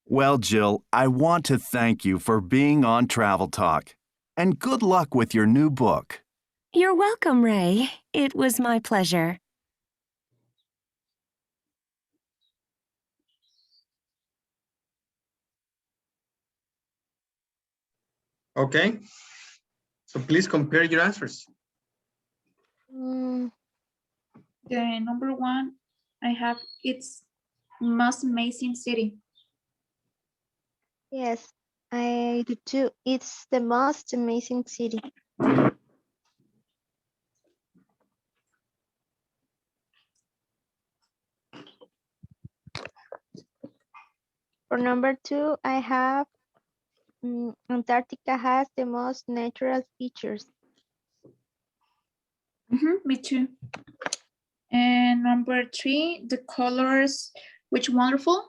Well, Jill, I want to thank you for being on Travel Talk. And good luck with your new book. You're welcome, Ray. It was my pleasure. Okay. So please compare your answers. Mm, The number one I have, it's most amazing city. yes, I do too. It's the most amazing city. For number two, I have Antarctica has the most natural features. Me too. And number three, the colors, which wonderful.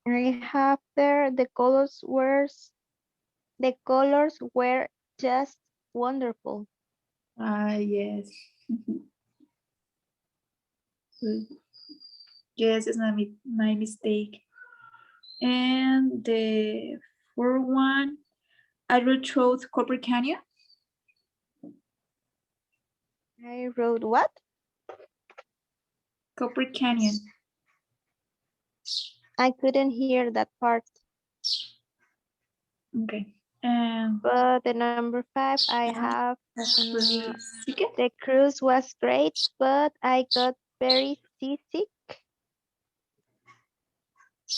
I have there the colors were just wonderful. Yes. Yes, it's not my mistake. And the fourth one, I wrote through Copper Canyon. I wrote what? Copper Canyon. I couldn't hear that part. Okay. But the number five, I have the cruise was great, but I got very seasick.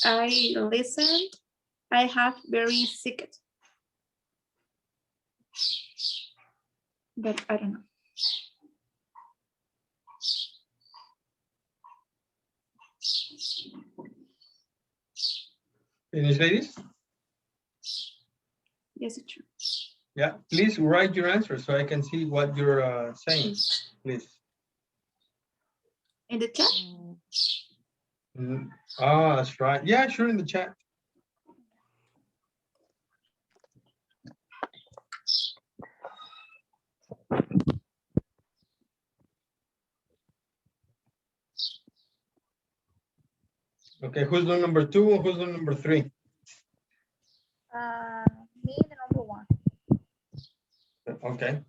I listened. I have very sick, but I don't know. Finish, ladies? Yes, it's true. Yeah, please write your answer so I can see what you're saying, please. In the chat? That's right. Yeah, sure, in the chat. Okay, who's the number two and who's the number three? Me, the number one. Okay.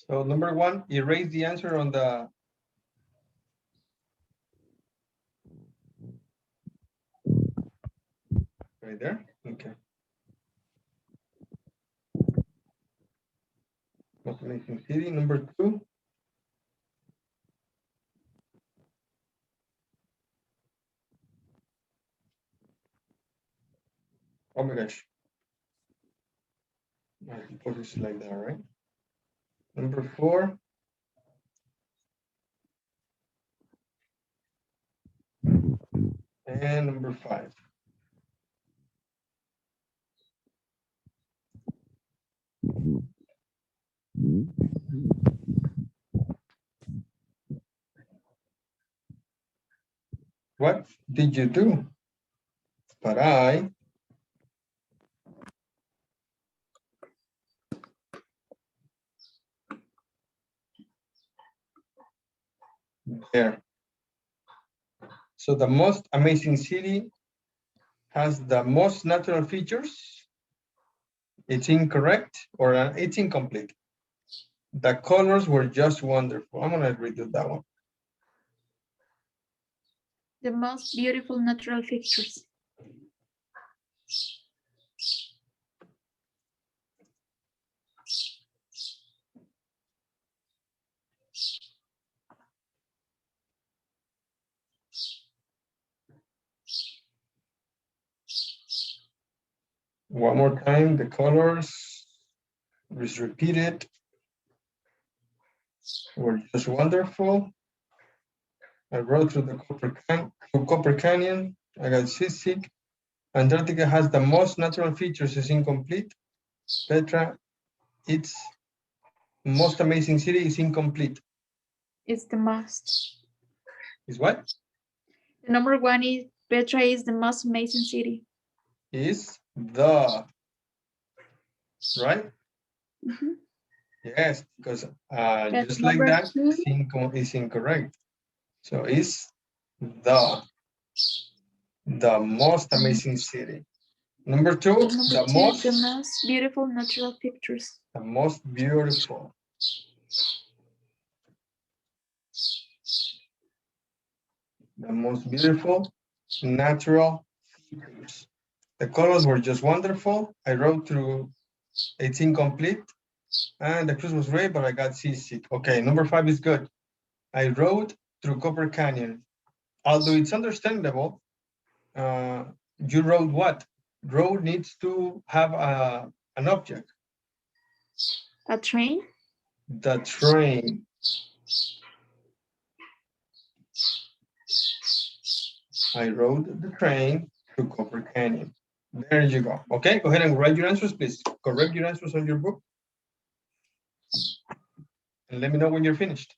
So number one, erase the answer on the. Right there, okay. Most amazing city. Number 2. Oh my gosh. I put this like that, right? Number 4. And number 5. What did you do? But I there. So the most amazing city has the most natural features. It's incorrect or it's incomplete. The colors were just wonderful. I'm gonna redo that one. The most beautiful natural features. One more time, the colors is repeated. Were just wonderful. I rode through the Copper Canyon. I got seasick. Antarctica has the most natural features. Is incomplete. Petra, its most amazing city is incomplete. It's the most. Is what? The number 1 is Petra is the most amazing city. Is the, right? Mhm. Yes, because But just like number that 2, is incorrect. So is the most amazing city. Number 2, the most beautiful natural pictures. the most beautiful. The most beautiful natural features. The colors were just wonderful. I rode through, it's incomplete. And the cruise was great, but I got seasick. Okay, number 5 is good. I rode through Copper Canyon. Although it's understandable, you rode what? Road needs to have an object. A train? The train. I rode the train to Copper Canyon. There you go. Okay, go ahead and write your answers, please. Correct your answers on your book. And let me know when you're finished.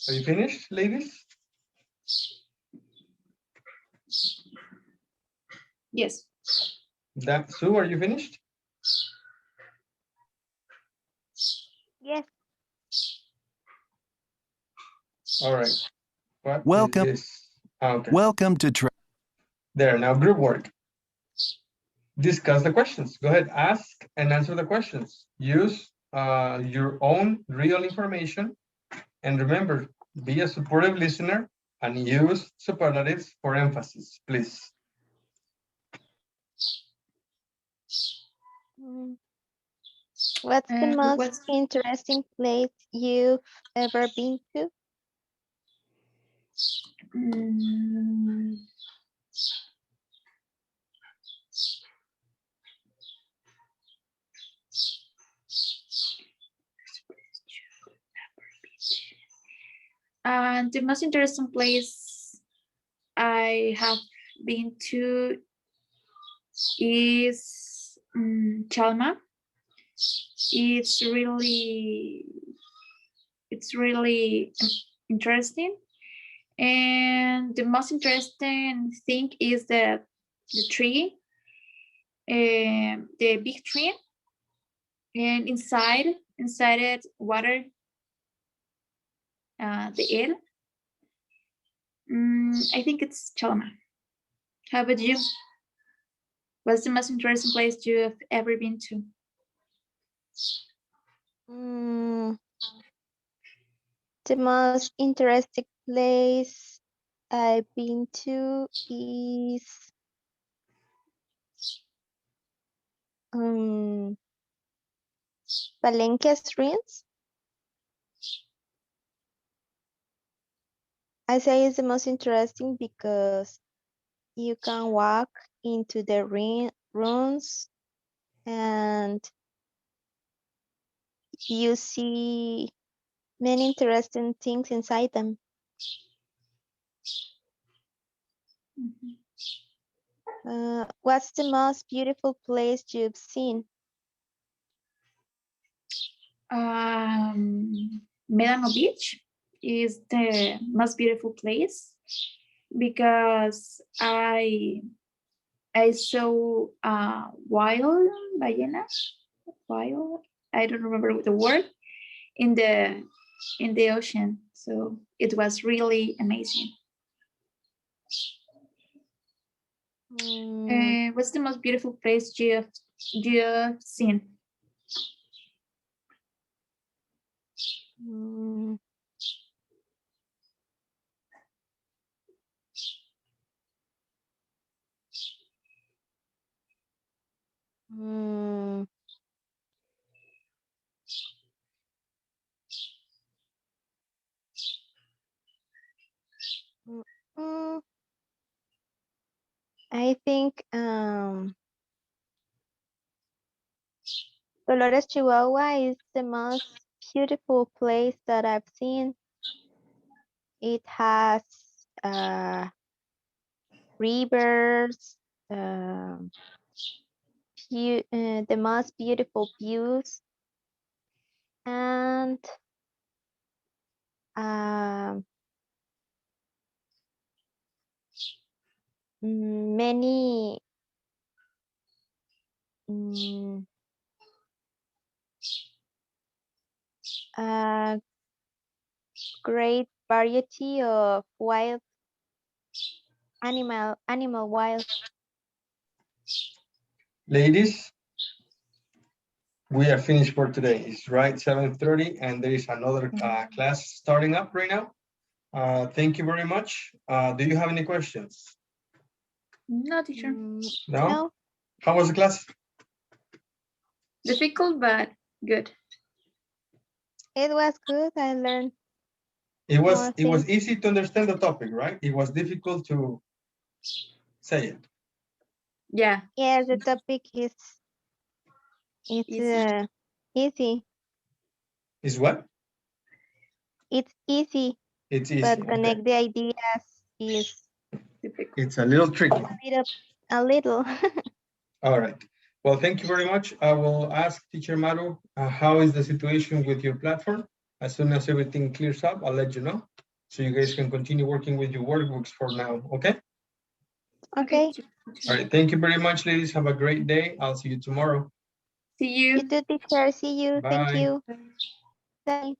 Are you finished, ladies? Yes. Sue, are you finished? Yes. All right. What Welcome. is this? Okay. Welcome to There, now group work. Discuss the questions. Go ahead, ask and answer the questions. Use your own real information. And remember, be a supportive listener and use superlatives for emphasis, please. What's the most what's- interesting place you've ever been to? Mm, the most interesting place I have been to is Chalma. It's really interesting, and the most interesting thing is the tree, the big tree, and inside it water, the air. I think it's Chalma. How about you? What's the most interesting place you have ever been to? The most interesting place I've been to is Palenque's ruins. I say it's the most interesting because you can walk into the ruins and you see many interesting things inside them. What's the most beautiful place you've seen? Medano Beach is the most beautiful place because I saw wild ballena, wild, I don't remember the word, in the ocean. So it was really amazing. What's the most beautiful place you have seen? I think Dolores, Chihuahua is the most beautiful place that I've seen. It has rivers, the most beautiful views, and many great variety of wild animal wild. Ladies, we are finished for today. It's right 7:30 and there is another class starting up right now. Thank you very much. Do you have any questions? No, teacher. No? How was the class? Difficult, but good. It was good. I learned. It was easy to understand the topic, right? It was difficult to say it. Yeah. Yeah, the topic is easy. Is what? It's easy. It's easy. But connect the ideas is difficult. It's a little tricky. A little. All right. Well, thank you very much. I will ask Teacher Maru, how is the situation with your platform? As soon as everything clears up, I'll let you know. So you guys can continue working with your workbooks for now, okay? Okay. All right. Thank you very much, ladies. Have a great day. I'll see you tomorrow. See you. You too, teacher. See you. Bye. Thank you. Bye.